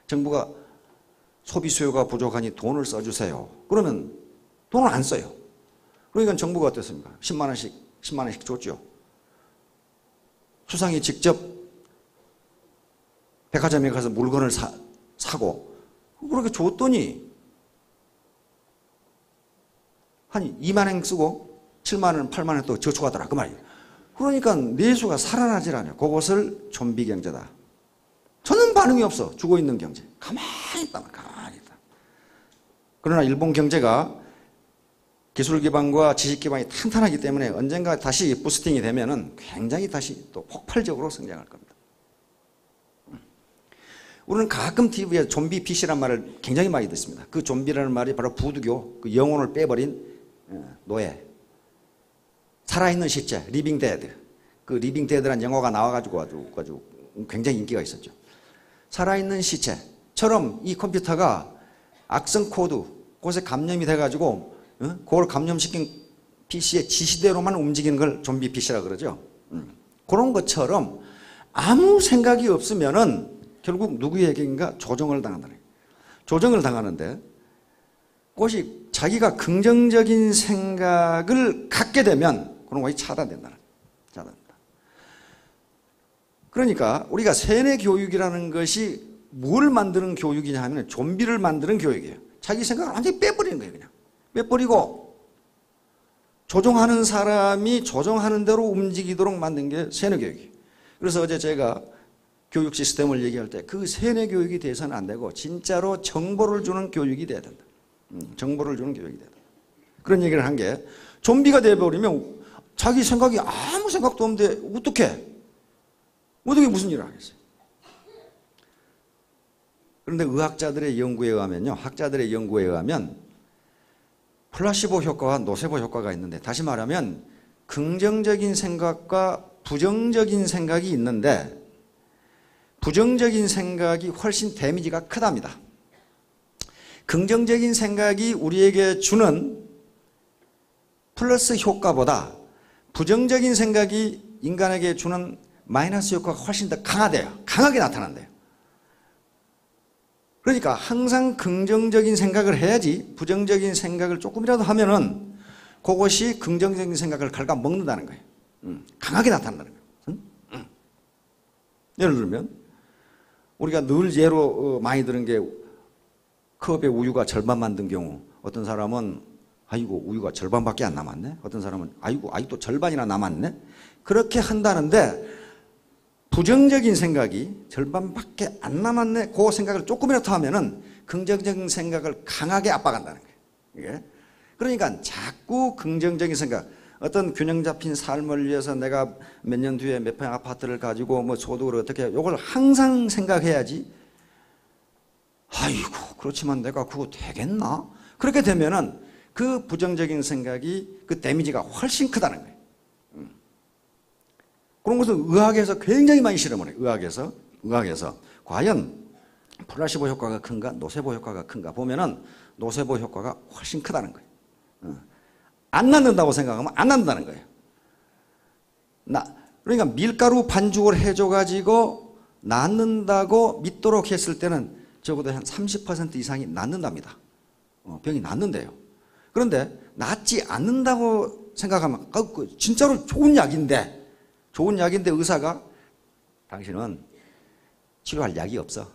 정부가 소비 수요가 부족하니 돈을 써주세요. 그러면 돈을 안 써요. 그러니까 정부가 어떻습니까? 10만 원씩 줬죠. 수상이 직접 백화점에 가서 물건을 사고 그렇게 줬더니 한 2만 원 쓰고 7만 원, 8만 원 또 저축하더라 그 말이에요. 그러니까 내수가 살아나질 않아요. 그것을 좀비 경제다. 저는 반응이 없어. 죽어있는 경제. 가만히 있다. 그러나 일본 경제가 기술 기반과 지식 기반이 탄탄하기 때문에 언젠가 다시 부스팅이 되면은 굉장히 다시 또 폭발적으로 성장할 겁니다. 우리는 가끔 TV에 좀비 PC란 말을 굉장히 많이 듣습니다. 그 좀비라는 말이 바로 부두교, 그 영혼을 빼버린 노예. 살아있는 시체, 리빙 데드. 그 리빙 데드라는 영화가 나와가지고 아주 굉장히 인기가 있었죠. 살아있는 시체처럼 이 컴퓨터가 악성 코드, 그것에 감염이 돼가지고 그걸 감염시킨 PC의 지시대로만 움직이는 걸 좀비 PC라 그러죠. 그런 것처럼 아무 생각이 없으면은 결국 누구에게인가 조정을 당한다는 거예요. 조정을 당하는데 그것이 자기가 긍정적인 생각을 갖게 되면 그런 것이 차단된다는 거예요. 차단된다. 그러니까 우리가 세뇌 교육이라는 것이 뭘 만드는 교육이냐 하면 좀비를 만드는 교육이에요. 자기 생각을 완전히 빼버리는 거예요. 그냥 빼버리고 조종하는 사람이 조종하는 대로 움직이도록 만든 게 세뇌 교육이에요. 그래서 어제 제가 교육 시스템을 얘기할 때 그 세뇌 교육이 돼서는 안 되고 진짜로 정보를 주는 교육이 돼야 된다. 정보를 주는 교육이 돼야 된다. 그런 얘기를 한 게 좀비가 돼버리면 자기 생각이 아무 생각도 없는데 어떻게 무슨 일을 하겠어요. 그런데 의학자들의 연구에 의하면요, 학자들의 연구에 의하면 플라시보 효과와 노세보 효과가 있는데, 다시 말하면 긍정적인 생각과 부정적인 생각이 있는데 부정적인 생각이 훨씬 데미지가 크답니다. 긍정적인 생각이 우리에게 주는 플러스 효과보다 부정적인 생각이 인간에게 주는 마이너스 효과가 훨씬 더 강하대요. 강하게 나타난대요. 그러니까 항상 긍정적인 생각을 해야지 부정적인 생각을 조금이라도 하면은 그것이 긍정적인 생각을 갉아먹는다는 거예요. 강하게 나타난다는 거예요. 예를 들면 우리가 늘 예로 많이 들은 게 컵에 우유가 절반만 든 경우, 어떤 사람은 아이고 우유가 절반밖에 안 남았네, 어떤 사람은 아이고 아직도 절반이나 남았네, 그렇게 한다는데 부정적인 생각이 절반밖에 안 남았네, 그 생각을 조금이라도 하면은 긍정적인 생각을 강하게 압박한다는 거예요. 그러니까 자꾸 긍정적인 생각, 어떤 균형 잡힌 삶을 위해서 내가 몇 년 뒤에 몇 평 아파트를 가지고 뭐 소득을 어떻게, 이걸 항상 생각해야지. 아이고 그렇지만 내가 그거 되겠나? 그렇게 되면은 그 부정적인 생각이 그 데미지가 훨씬 크다는 거예요. 그런 것을 의학에서 굉장히 많이 실험을 해요. 의학에서 과연 플라시보 효과가 큰가 노세보 효과가 큰가 보면은 노세보 효과가 훨씬 크다는 거예요. 안 낫는다고 생각하면 안 낫는다는 거예요. 그러니까 밀가루 반죽을 해줘가지고 낫는다고 믿도록 했을 때는 적어도 한 30% 이상이 낫는답니다. 병이 낫는데요. 그런데 낫지 않는다고 생각하면 진짜로 좋은 약인데 의사가 당신은 치료할 약이 없어.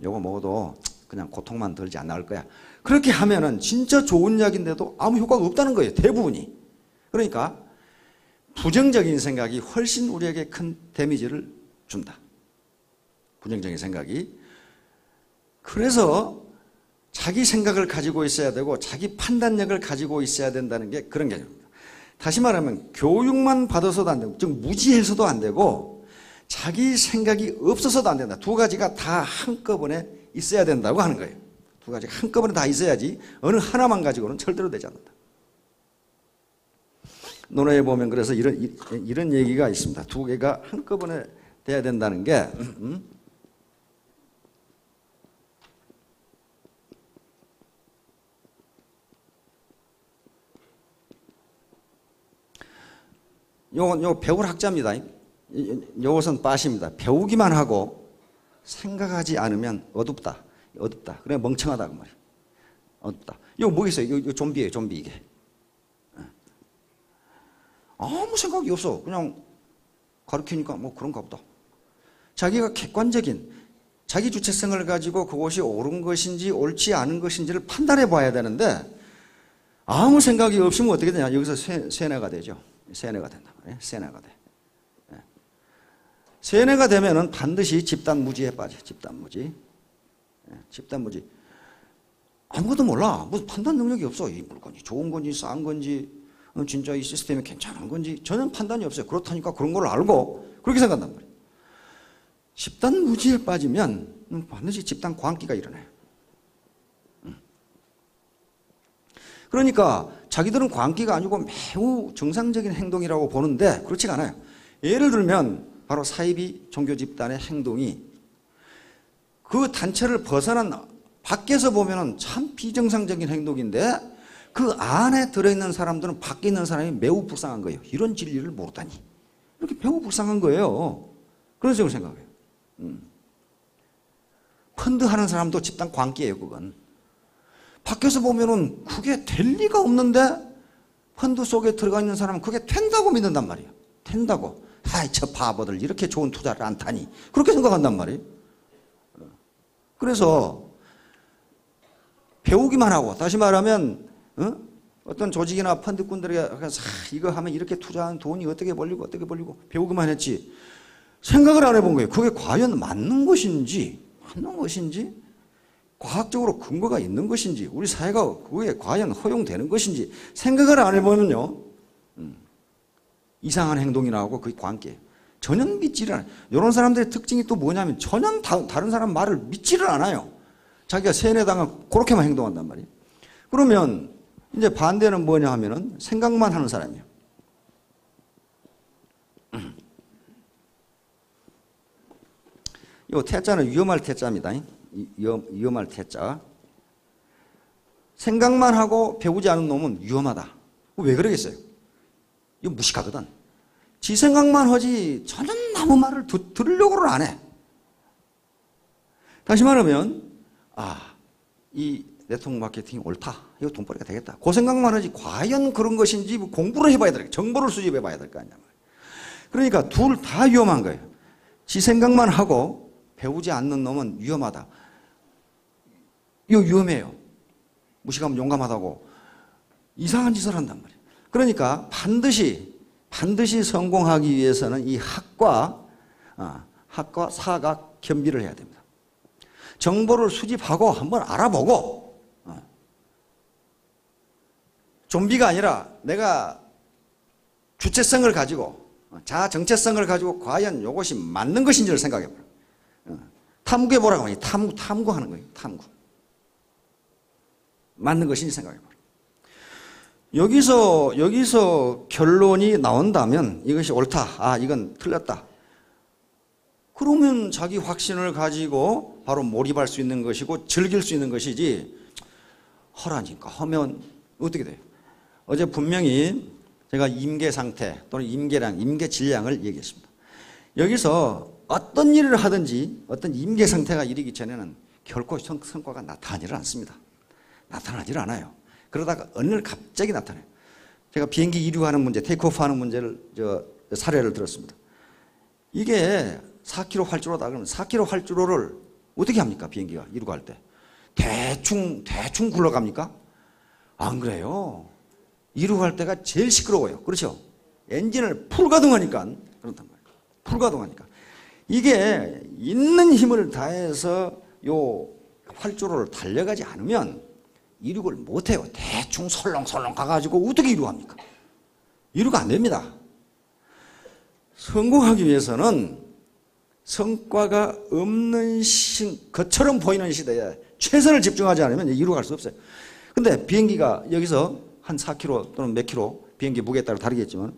요거 먹어도 그냥 고통만 덜지 안 나을 거야. 그렇게 하면은 진짜 좋은 약인데도 아무 효과가 없다는 거예요. 대부분이. 그러니까 부정적인 생각이 훨씬 우리에게 큰 데미지를 준다. 부정적인 생각이. 그래서 자기 생각을 가지고 있어야 되고 자기 판단력을 가지고 있어야 된다는 게 그런 개념입니다. 다시 말하면 교육만 받아서도 안 되고 즉 무지해서도 안 되고 자기 생각이 없어서도 안 된다. 두 가지가 다 한꺼번에 있어야 된다고 하는 거예요. 두 가지가 한꺼번에 다 있어야지 어느 하나만 가지고는 절대로 되지 않는다. 논어에 보면 그래서 이런 얘기가 있습니다. 두 개가 한꺼번에 돼야 된다는 게 요 배울 학자입니다. 요것은 빠십니다. 배우기만 하고 생각하지 않으면 어둡다. 그래 멍청하다 그 말이에요. 어둡다. 이거 뭐 있어요? 이거 좀비예요. 좀비 이게. 아무 생각이 없어. 그냥 가르치니까 뭐 그런가 보다. 자기가 객관적인 자기 주체성을 가지고 그것이 옳은 것인지 옳지 않은 것인지를 판단해 봐야 되는데 아무 생각이 없으면 어떻게 되냐? 여기서 세뇌가 되죠. 세뇌가 된단 말이에요. 세뇌가 돼. 세뇌가 되면은 반드시 집단무지에 빠져. 집단무지. 집단무지. 아무것도 몰라. 무슨 판단 능력이 없어. 이 물건이 좋은 건지 싼 건지 진짜 이 시스템이 괜찮은 건지 전혀 판단이 없어요. 그렇다니까 그런 걸 알고 그렇게 생각한단 말이에요. 집단무지에 빠지면 반드시 집단 광기가 일어나요. 그러니까 자기들은 광기가 아니고 매우 정상적인 행동이라고 보는데 그렇지가 않아요. 예를 들면 바로 사이비 종교 집단의 행동이 그 단체를 벗어난 밖에서 보면 참 비정상적인 행동인데 그 안에 들어있는 사람들은 밖에 있는 사람이 매우 불쌍한 거예요. 이런 진리를 모르다니. 이렇게 매우 불쌍한 거예요. 그런 식으로 생각해요. 펀드 하는 사람도 집단 광기예요, 그건. 밖에서 보면은 그게 될 리가 없는데 펀드 속에 들어가 있는 사람은 그게 된다고 믿는단 말이에요. 된다고. 아이, 저 바보들 이렇게 좋은 투자를 안 타니. 그렇게 생각한단 말이에요. 그래서 배우기만 하고, 다시 말하면 어떤 조직이나 펀드꾼들에게 이거 하면 이렇게 투자한 돈이 어떻게 벌리고 배우기만 했지 생각을 안 해본 거예요. 그게 과연 맞는 것인지 과학적으로 근거가 있는 것인지 우리 사회가 그게 과연 허용되는 것인지 생각을 안 해보면요 이상한 행동이 나오고 그게 관계예요. 전혀 믿지를 않아요. 이런 사람들의 특징이 또 뭐냐면 전혀 다른 사람 말을 믿지를 않아요. 자기가 세뇌당하고 그렇게만 행동한단 말이에요. 그러면 이제 반대는 뭐냐 하면은 생각만 하는 사람이에요. 이 태자는 위험할 태자입니다. 위험할 태자. 생각만 하고 배우지 않은 놈은 위험하다. 왜 그러겠어요? 이거 무식하거든. 지 생각만 하지 전혀 아무 말을 들으려고는 안 해. 다시 말하면 이 네트워크 마케팅이 옳다. 이거 돈벌이가 되겠다. 그 생각만 하지 과연 그런 것인지 공부를 해봐야 될 거야. 정보를 수집해 봐야 될 거 아니야. 그러니까 둘 다 위험한 거예요. 지 생각만 하고 배우지 않는 놈은 위험하다. 이거 위험해요. 무식하면 용감하다고 이상한 짓을 한단 말이에요. 그러니까 반드시 성공하기 위해서는 이 학과 사가 겸비를 해야 됩니다. 정보를 수집하고 한번 알아보고 좀비가 아니라 내가 주체성을 가지고 자아 정체성을 가지고 과연 이것이 맞는 것인지를 생각해봐요. 탐구해 보라고 하니 탐구하는 거예요. 탐구. 맞는 것인지 생각해봐요. 여기서 결론이 나온다면 이것이 옳다. 아, 이건 틀렸다. 그러면 자기 확신을 가지고 바로 몰입할 수 있는 것이고 즐길 수 있는 것이지, 하라니까 하면 어떻게 돼요? 어제 분명히 제가 임계 상태 또는 임계 질량을 얘기했습니다. 여기서 어떤 일을 하든지 어떤 임계 상태가 이르기 전에는 결코 성과가 나타나질 않습니다. 나타나질 않아요. 그러다가 어느 날 갑자기 나타나요. 제가 비행기 이륙하는 문제, 테이크오프하는 문제를 사례를 들었습니다. 이게 4km 활주로다 그러면 4km 활주로를 어떻게 합니까? 비행기가 이륙할 때 대충 굴러갑니까? 안 그래요. 이륙할 때가 제일 시끄러워요. 그렇죠? 엔진을 풀가동하니까 그렇단 말이에요. 풀가동하니까 이게 있는 힘을 다해서 요 활주로를 달려가지 않으면 이륙을 못해요. 대충 설렁설렁 가가지고 어떻게 이륙합니까? 이륙 안 됩니다. 성공하기 위해서는 성과가 없는 것처럼 보이는 시대에 최선을 집중하지 않으면 이륙할 수 없어요. 근데 비행기가 여기서 한 4km 또는 몇 킬로, 비행기 무게에 따라 다르겠지만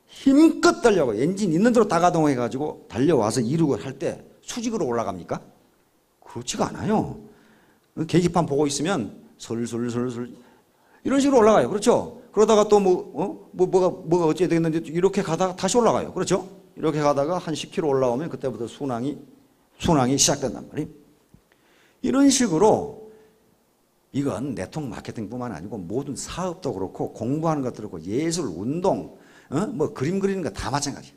힘껏 달려가고 엔진 있는 대로 다 가동해가지고 달려와서 이륙을 할 때 수직으로 올라갑니까? 그렇지가 않아요. 계기판 보고 있으면 솔솔솔솔 이런 식으로 올라가요. 그렇죠? 그러다가 또 뭐가 어찌 되겠는데 이렇게 가다가 다시 올라가요. 그렇죠? 이렇게 가다가 한 10km 올라오면 그때부터 순항이 시작된단 말이에요. 이런 식으로 이건 네트워크 마케팅뿐만 아니고 모든 사업도 그렇고 공부하는 것도 그렇고 예술, 운동, 뭐 그림 그리는 거 다 마찬가지예요.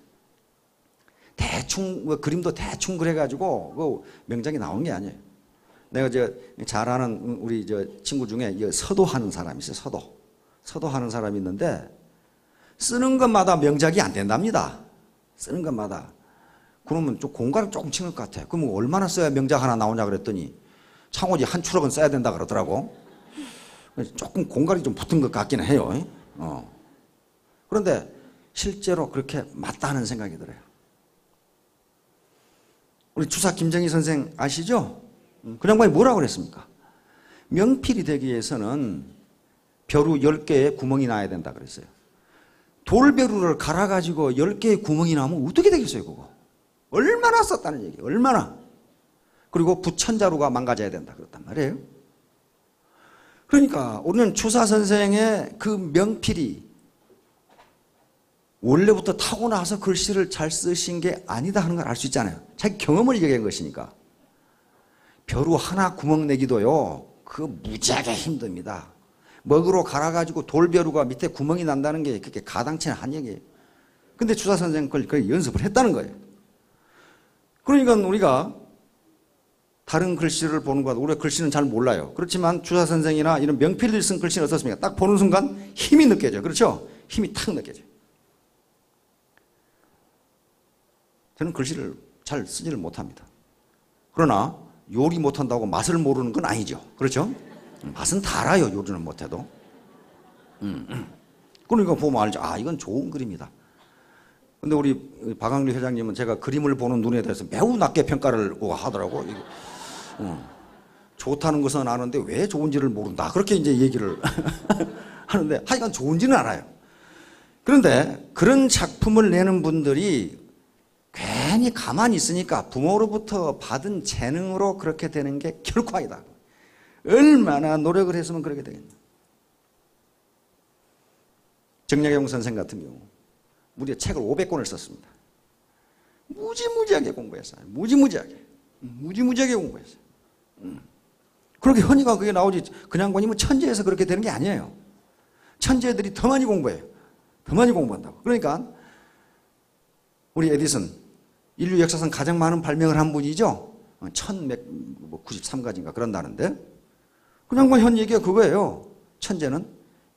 대충 그림도 대충 그려가지고 명작이 나오는 게 아니에요. 내가 잘 아는 우리 친구 중에 서도하는 사람이 있어요. 서도하는 사람이 있는데 쓰는 것마다 명작이 안 된답니다. 쓰는 것마다. 그러면 좀 공간을 조금 치는 것 같아. 그러면 얼마나 써야 명작 하나 나오냐 그랬더니 창호지 한 추럭은 써야 된다 그러더라고. 조금 공간이 좀 붙은 것 같기는 해요. 그런데 실제로 그렇게 맞다 하는 생각이 들어요. 우리 주사 김정희 선생 아시죠? 그 양반이 뭐라고 그랬습니까? 명필이 되기 위해서는 벼루 10개에 구멍이 나야 된다 그랬어요. 돌벼루를 갈아가지고 10개의 구멍이 나면 어떻게 되겠어요, 그거? 얼마나 썼다는 얘기예요, 얼마나. 그리고 부천자루가 망가져야 된다 그랬단 말이에요. 그러니까 우리는 주사 선생의 그 명필이 원래부터 타고나서 글씨를 잘 쓰신 게 아니다 하는 걸 알 수 있잖아요. 자기 경험을 얘기한 것이니까. 벼루 하나 구멍 내기도요, 그거 무지하게 힘듭니다. 먹으로 갈아가지고 돌벼루가 밑에 구멍이 난다는 게 그렇게 가당치는 한 얘기예요. 근데 주사 선생은 그걸 연습을 했다는 거예요. 그러니까 우리가 다른 글씨를 보는 것보다 우리가 글씨는 잘 몰라요. 그렇지만 주사 선생이나 이런 명필들이 쓴 글씨는 어떻습니까? 딱 보는 순간 힘이 느껴져요. 그렇죠? 힘이 탁 느껴져요. 저는 글씨를 잘 쓰지를 못합니다. 그러나 요리 못한다고 맛을 모르는 건 아니죠. 그렇죠? 맛은 다 알아요. 요리는 못해도. 그러니까 보면 알죠. 아, 이건 좋은 그림이다. 근데 우리 박광리 회장님은 제가 그림을 보는 눈에 대해서 매우 낮게 평가를 하더라고. 좋다는 것은 아는데 왜 좋은지를 모른다. 그렇게 이제 얘기를 하는데 하여간 좋은지는 알아요. 그런데 그런 작품을 내는 분들이 괜히 가만히 있으니까 부모로부터 받은 재능으로 그렇게 되는 게 결코 아니다. 얼마나 노력을 했으면 그렇게 되겠냐. 정약용 선생 같은 경우 무려 책을 500권을 썼습니다. 무지무지하게 공부했어요. 무지무지하게 공부했어요. 그렇게 현이가 그게 나오지 그냥 보니면 천재에서 그렇게 되는 게 아니에요. 천재들이 더 많이 공부해요. 더 많이 공부한다고. 그러니까 우리 에디슨 인류 역사상 가장 많은 발명을 한 분이죠. 1193가지인가 그런다는데 그냥 현 얘기가 그거예요. 천재는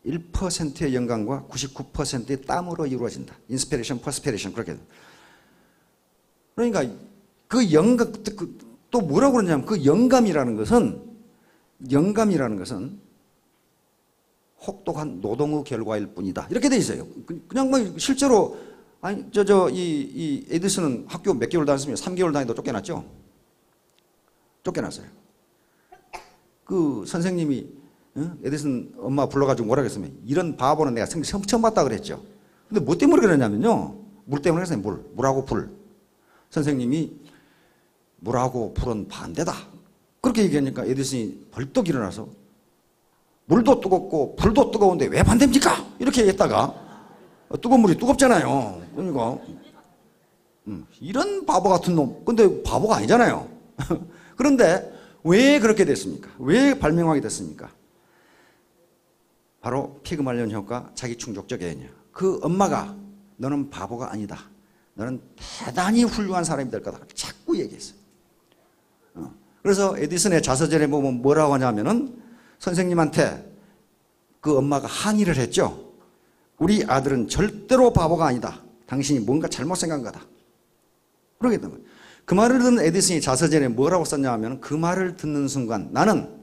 1%의 영감과 99%의 땀으로 이루어진다. 인스피레이션, 퍼스피레이션 그렇게. 그러니까 그 영감 또 뭐라고 그러냐면 그 영감이라는 것은 혹독한 노동의 결과일 뿐이다. 이렇게 돼 있어요. 그냥 뭐 실제로 아니 이 에디슨은 학교 몇 개월 다녔습니까? 3개월 다니도 쫓겨났죠. 쫓겨났어요. 그 선생님이 에디슨 엄마 불러가지고 뭐라 그랬으면 이런 바보는 내가 처음 봤다 그랬죠. 근데 뭐 때문에 그러냐면요. 물 때문에 그랬어요. 물하고 불. 선생님이 물하고 불은 반대다. 그렇게 얘기하니까 에디슨이 벌떡 일어나서 물도 뜨겁고 불도 뜨거운데 왜 반대입니까? 이렇게 얘기했다가 뜨거운 물이 뜨겁잖아요. 그러니까 이런 바보 같은 놈. 근데 바보가 아니잖아요. 그런데 왜 그렇게 됐습니까? 왜 발명하게 됐습니까? 바로 피그말리온 효과, 자기 충족적 애인이야. 그 엄마가 너는 바보가 아니다. 너는 대단히 훌륭한 사람이 될 거다. 자꾸 얘기했어요. 그래서 에디슨의 자서전에 보면 뭐라고 하냐면은 선생님한테 그 엄마가 항의를 했죠. 우리 아들은 절대로 바보가 아니다. 당신이 뭔가 잘못 생각한 거다. 그러게 된 거예요. 그 말을 듣는 에디슨이 자서전에 뭐라고 썼냐 하면 그 말을 듣는 순간 나는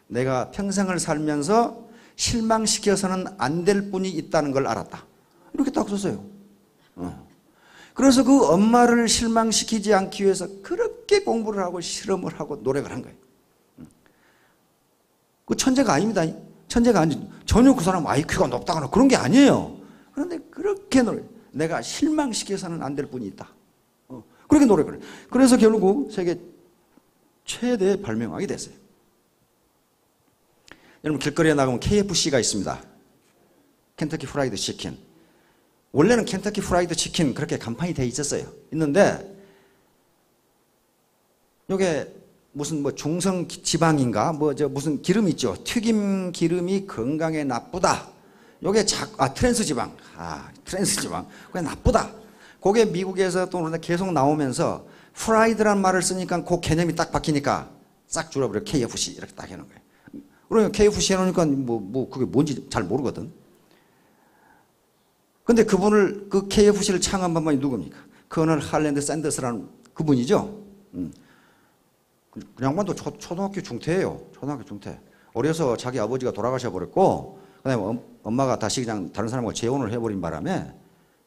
내가 평생을 살면서 실망시켜서는 안 될 분이 있다는 걸 알았다. 이렇게 딱 썼어요. 그래서 그 엄마를 실망시키지 않기 위해서 그렇게 공부를 하고 실험을 하고 노력을 한 거예요. 그 천재가 아닙니다. 천재가 아니지. 전혀 그 사람 IQ가 높다거나 그런 게 아니에요. 그런데 그렇게 내가 실망시켜서는 안 될 분이 있다. 그렇게 노력을 해요. 그래서 결국 세계 최대 발명왕이 됐어요. 여러분 길거리에 나가면 KFC가 있습니다. 켄터키 프라이드 치킨. 원래는 켄터키 프라이드 치킨 그렇게 간판이 돼 있었어요. 있는데 요게 무슨 뭐 중성 지방인가 무슨 기름 있죠. 튀김 기름이 건강에 나쁘다. 요게 트랜스 지방. 트랜스 지방. 그게 나쁘다. 그게 미국에서 또 계속 나오면서 프라이드란 말을 쓰니까 그 개념이 딱 바뀌니까 싹 줄여버려. KFC 이렇게 딱 해놓은 거예요. 그러니까 KFC 해놓으니까 그게 뭔지 잘 모르거든. 근데 그 KFC를 창업한 분이 누굽니까? 커널 할랜드 샌더스라는 그분이죠. 그 양반도 초등학교 중퇴예요. 초등학교 중퇴. 어려서 자기 아버지가 돌아가셔 버렸고, 그다음에 엄마가 다시 그냥 다른 사람과 재혼을 해버린 바람에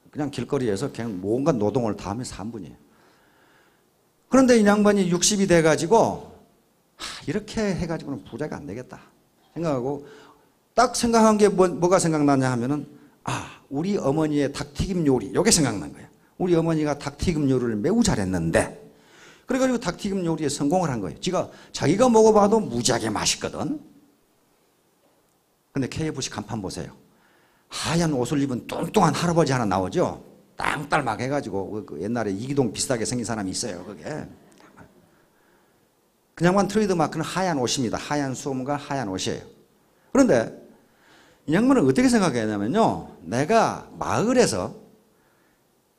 그냥 길거리에서 그냥 뭔가 노동을 다 하면서 산 분이에요. 그런데 이 양반이 60이 돼가지고 이렇게 해가지고는 부자가 안 되겠다 생각하고 딱 생각한 게 뭐가 생각나냐 하면은 우리 어머니의 닭튀김 요리 이게 생각난 거예요. 우리 어머니가 닭튀김 요리를 매우 잘했는데 그래가지고 닭튀김 요리에 성공을 한 거예요. 자기가 먹어봐도 무지하게 맛있거든. 근데 KFC 간판 보세요. 하얀 옷을 입은 뚱뚱한 할아버지 하나 나오죠. 땅딸막 해가지고 그 옛날에 이기동 비슷하게 생긴 사람이 있어요. 그게 그냥만 트레이드마크는 하얀 옷입니다. 하얀 수염과 하얀 옷이에요. 그런데 이 양반은 어떻게 생각했냐면요. 내가 마을에서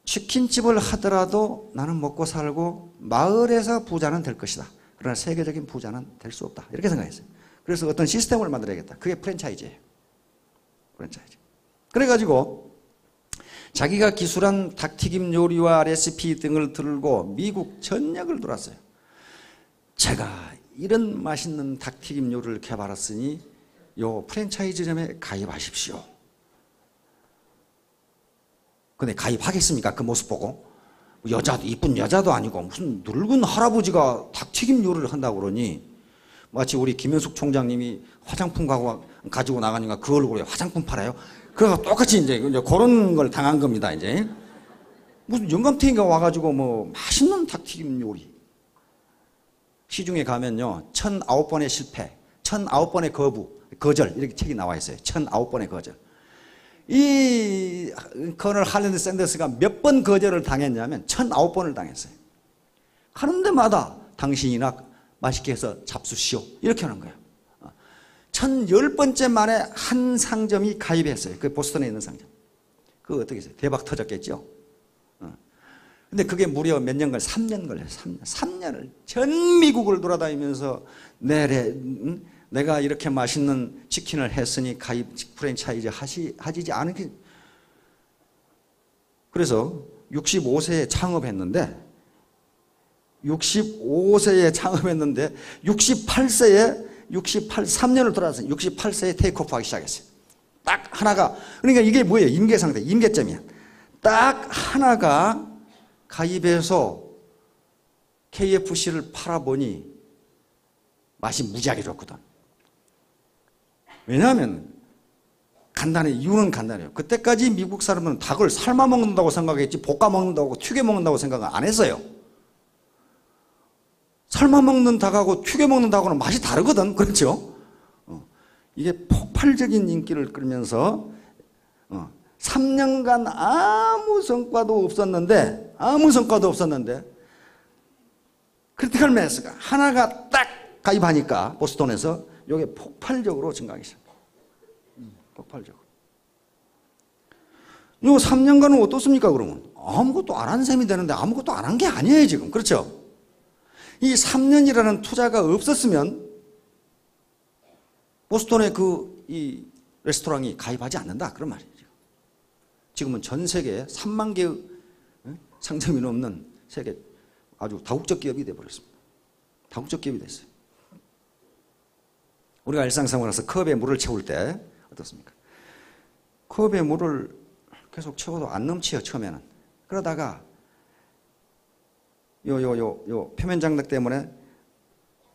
치킨집을 하더라도 나는 먹고 살고 마을에서 부자는 될 것이다. 그러나 세계적인 부자는 될 수 없다. 이렇게 생각했어요. 그래서 어떤 시스템을 만들어야겠다. 그게 프랜차이즈예요. 프랜차이즈. 그래가지고 자기가 기술한 닭튀김 요리와 레시피 등을 들고 미국 전역을 돌았어요. 제가 이런 맛있는 닭튀김 요리를 개발했으니 요 프랜차이즈점에 가입하십시오. 근데 가입하겠습니까? 그 모습 보고. 이쁜 여자도 아니고 무슨 늙은 할아버지가 닭튀김 요리를 한다고 그러니 마치 우리 김현숙 총장님이 화장품 가지고 나가니까 그 얼굴에 화장품 팔아요? 그래서 똑같이 이제 그런 걸 당한 겁니다, 이제. 무슨 영감탱이가 와가지고 맛있는 닭튀김 요리. 시중에 가면요, 1009번의 실패, 1009번의 거절, 이렇게 책이 나와 있어요. 1009번의 거절. 이 커널 할랜드 샌더스가 몇 번 거절을 당했냐면 1009번을 당했어요. 하는 데마다 당신이나 맛있게 해서 잡수시오. 이렇게 하는 거예요. 1010번째 만에 한 상점이 가입했어요. 그 보스턴에 있는 상점. 그거 어떻게 했어요? 대박 터졌겠죠? 근데 그게 무려 몇 년 3년 걸려요. 3년을 전 미국을 돌아다니면서 내가 이렇게 맛있는 치킨을 했으니 가입 프랜차이즈 하지 않은. 그래서 65세에 창업했는데 3년을 돌아서 68세에 테이크오프하기 시작했어요. 딱 하나가. 그러니까 이게 뭐예요? 임계상태, 임계점이야. 딱 하나가 가입해서 KFC를 팔아보니 맛이 무지하게 좋거든. 왜냐하면 간단해. 이유는 간단해요. 그때까지 미국 사람들은 닭을 삶아 먹는다고 생각했지 볶아 먹는다고 튀겨 먹는다고 생각을 안 했어요. 삶아 먹는 닭하고 튀겨 먹는 닭하고는 맛이 다르거든. 그렇죠? 이게 폭발적인 인기를 끌면서 3년간 아무 성과도 없었는데 크리티컬 매스가 하나가 딱 가입하니까 보스턴에서 이게 폭발적으로 증가하기 시작합니다. 폭발적으로. 이 3년간은 어떻습니까 그러면? 아무것도 안 한 셈이 되는데 아무것도 안 한 게 아니에요 지금. 그렇죠? 이 3년이라는 투자가 없었으면 보스턴의 이 레스토랑이 가입하지 않는다 그런 말이에요. 지금은 전 세계에 3만 개의 상점이 넘는 세계 아주 다국적 기업이 되어버렸습니다. 다국적 기업이 됐어요. 우리가 일상생활에서 컵에 물을 채울 때 어떻습니까? 컵에 물을 계속 채워도 안 넘치요 처음에는. 그러다가 요 표면 장력 때문에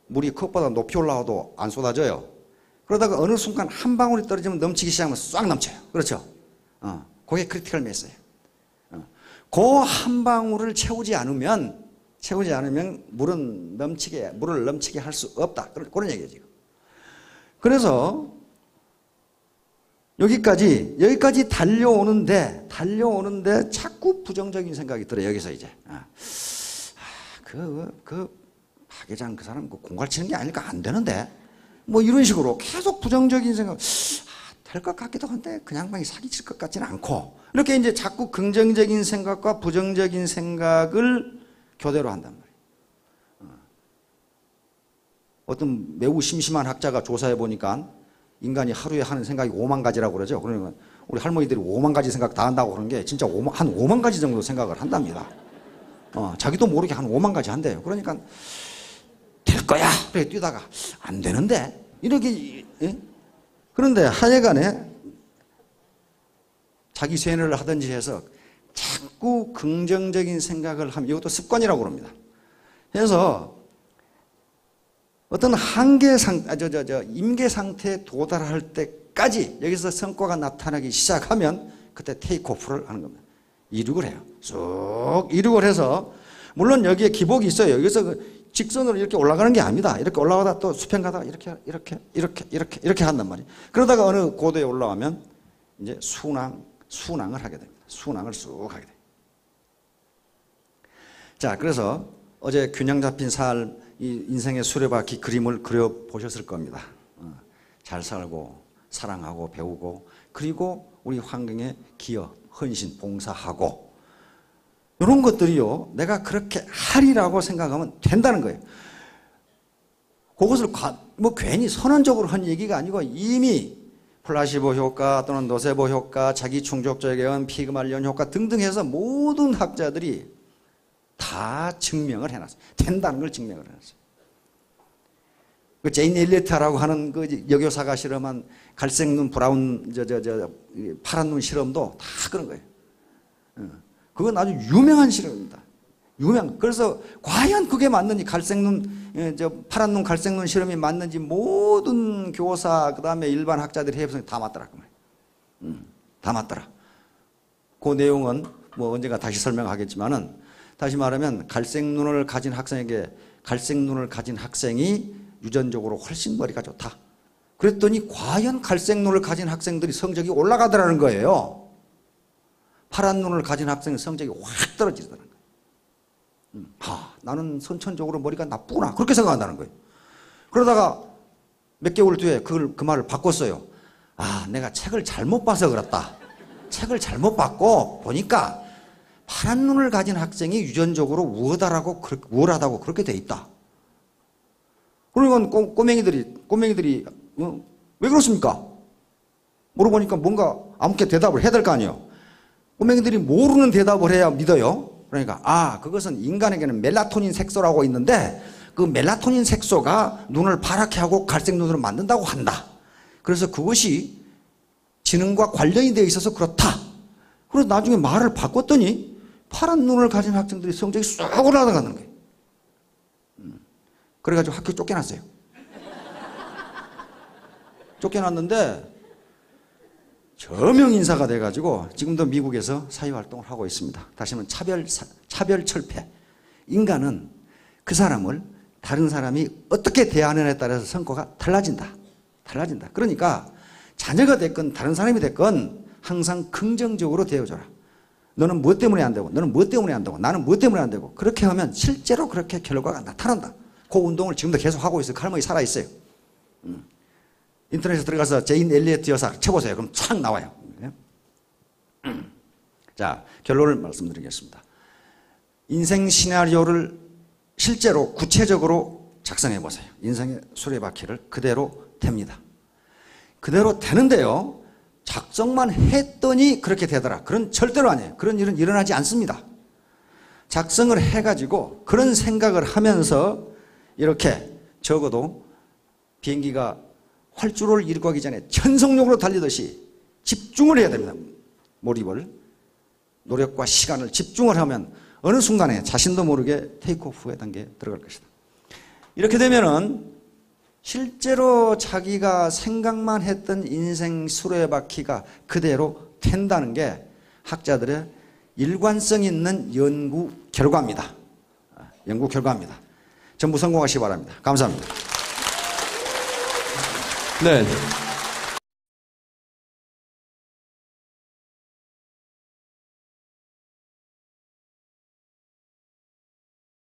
물이 컵보다 높이 올라와도 안 쏟아져요. 그러다가 어느 순간 한 방울이 떨어지면 넘치기 시작하면 싹 넘쳐요. 그렇죠? 그게 크리티컬 매스예요. 그 한 방울을 채우지 않으면 물을 넘치게 할 수 없다. 그런 얘기예요 지금. 그래서 여기까지 달려오는데 자꾸 부정적인 생각이 들어요. 여기서 이제 박회장 그 사람 공갈 치는 게 아닐까 안 되는데 뭐 이런 식으로 계속 부정적인 생각. 될 것 같기도 한데 그냥 막 사기칠 것 같지는 않고 이렇게 이제 자꾸 긍정적인 생각과 부정적인 생각을 교대로 한단 말이에요. 어떤 매우 심심한 학자가 조사해 보니까 인간이 하루에 하는 생각이 5만 가지라고 그러죠. 그러니까 우리 할머니들이 5만 가지 생각 다 한다고 그러는 게 진짜 한 5만 가지 정도 생각을 한답니다. 자기도 모르게 한 5만 가지 한대요. 그러니까 될 거야. 그래 뛰다가 안 되는데 이렇게. 그런데 하여간에 자기 쇠뇌를 하든지 해서 자꾸 긍정적인 생각을 하면 이것도 습관이라고 그럽니다. 그래서 어떤 임계 상태에 도달할 때까지 여기서 성과가 나타나기 시작하면 그때 테이크오프를 하는 겁니다. 이륙을 해요. 쭉 이륙을 해서 물론 여기에 기복이 있어요. 여기서 직선으로 이렇게 올라가는 게 아닙니다. 이렇게 올라가다 또 수평 가다가 이렇게 한단 말이에요. 그러다가 어느 고도에 올라가면 이제 순항을 하게 됩니다. 순항을 쑥 하게 돼요. 자, 그래서 어제 균형 잡힌 삶, 이 인생의 수레바퀴 그림을 그려보셨을 겁니다. 잘 살고, 사랑하고, 배우고, 그리고 우리 환경에 기여, 헌신, 봉사하고, 이런 것들이요, 내가 그렇게 하리라고 생각하면 된다는 거예요. 그것을 괜히 선언적으로 한 얘기가 아니고 이미 플라시보 효과 또는 노세보 효과, 자기 충족적인 피그말리온 효과 등등 해서 모든 학자들이 다 증명을 해놨어요. 된다는 걸 증명을 해놨어요. 그 제인 엘리어트라고 하는 그 여교사가 실험한 갈색 눈, 파란 눈 실험도 다 그런 거예요. 그건 아주 유명한 실험입니다. 그래서 과연 그게 맞는지 파란 눈, 갈색 눈 실험이 맞는지 모든 교사, 그 다음에 일반 학자들이 해보면 다 맞더라. 다 맞더라. 그 내용은 뭐 언젠가 다시 설명하겠지만은 다시 말하면 갈색 눈을 가진 학생이 유전적으로 훨씬 머리가 좋다. 그랬더니 과연 갈색 눈을 가진 학생들이 성적이 올라가더라는 거예요. 파란 눈을 가진 학생의 성적이 확 떨어지더라는 거예요. 나는 선천적으로 머리가 나쁘구나. 그렇게 생각한다는 거예요. 그러다가 몇 개월 뒤에 그 말을 바꿨어요. 내가 책을 잘못 봐서 그렇다. 책을 잘못 봤고 보니까 파란 눈을 가진 학생이 유전적으로 우월하다고 그렇게 돼 있다. 그러니까 꼬맹이들이 왜 그렇습니까? 물어보니까 뭔가 아무렇게 대답을 해야 될 거 아니에요. 꼬맹이들이 모르는 대답을 해야 믿어요. 그러니까 그것은 인간에게는 멜라토닌 색소라고 있는데 그 멜라토닌 색소가 눈을 파랗게 하고 갈색 눈으로 만든다고 한다. 그래서 그것이 지능과 관련이 되어 있어서 그렇다. 그래서 나중에 말을 바꿨더니 파란 눈을 가진 학생들이 성적이 쑥 올라가는 거예요. 그래가지고 학교 쫓겨났어요. 쫓겨났는데 저명 인사가 돼가지고 지금도 미국에서 사회활동을 하고 있습니다. 다시 말하면 차별철폐. 인간은 그 사람을 다른 사람이 어떻게 대하느냐에 따라서 성과가 달라진다. 그러니까 자녀가 됐건 다른 사람이 됐건 항상 긍정적으로 대해줘라. 너는 무엇 때문에 안 되고, 너는 무엇 때문에 안 되고, 나는 무엇 때문에 안 되고. 그렇게 하면 실제로 그렇게 결과가 나타난다. 그 운동을 지금도 계속 하고 있어요. 칼럼이 살아있어요. 인터넷에 들어가서 제인 엘리어트 여사 쳐보세요. 그럼 촥 나와요. 자, 결론을 말씀드리겠습니다. 인생 시나리오를 실제로 구체적으로 작성해 보세요. 인생의 수레바퀴를 그대로 탭니다. 그대로 되는데요. 작성만 했더니 그렇게 되더라. 그런 절대로 아니에요. 그런 일은 일어나지 않습니다. 작성을 해가지고 그런 생각을 하면서 이렇게 적어도 비행기가 활주로를 잃고 가기 전에 천성용으로 달리듯이 집중을 해야 됩니다. 몰입을. 노력과 시간을 집중을 하면 어느 순간에 자신도 모르게 테이크오프의 단계에 들어갈 것이다. 이렇게 되면은 실제로 자기가 생각만 했던 인생 수레바퀴가 그대로 된다는 게 학자들의 일관성 있는 연구 결과입니다. 전부 성공하시기 바랍니다. 감사합니다. 네.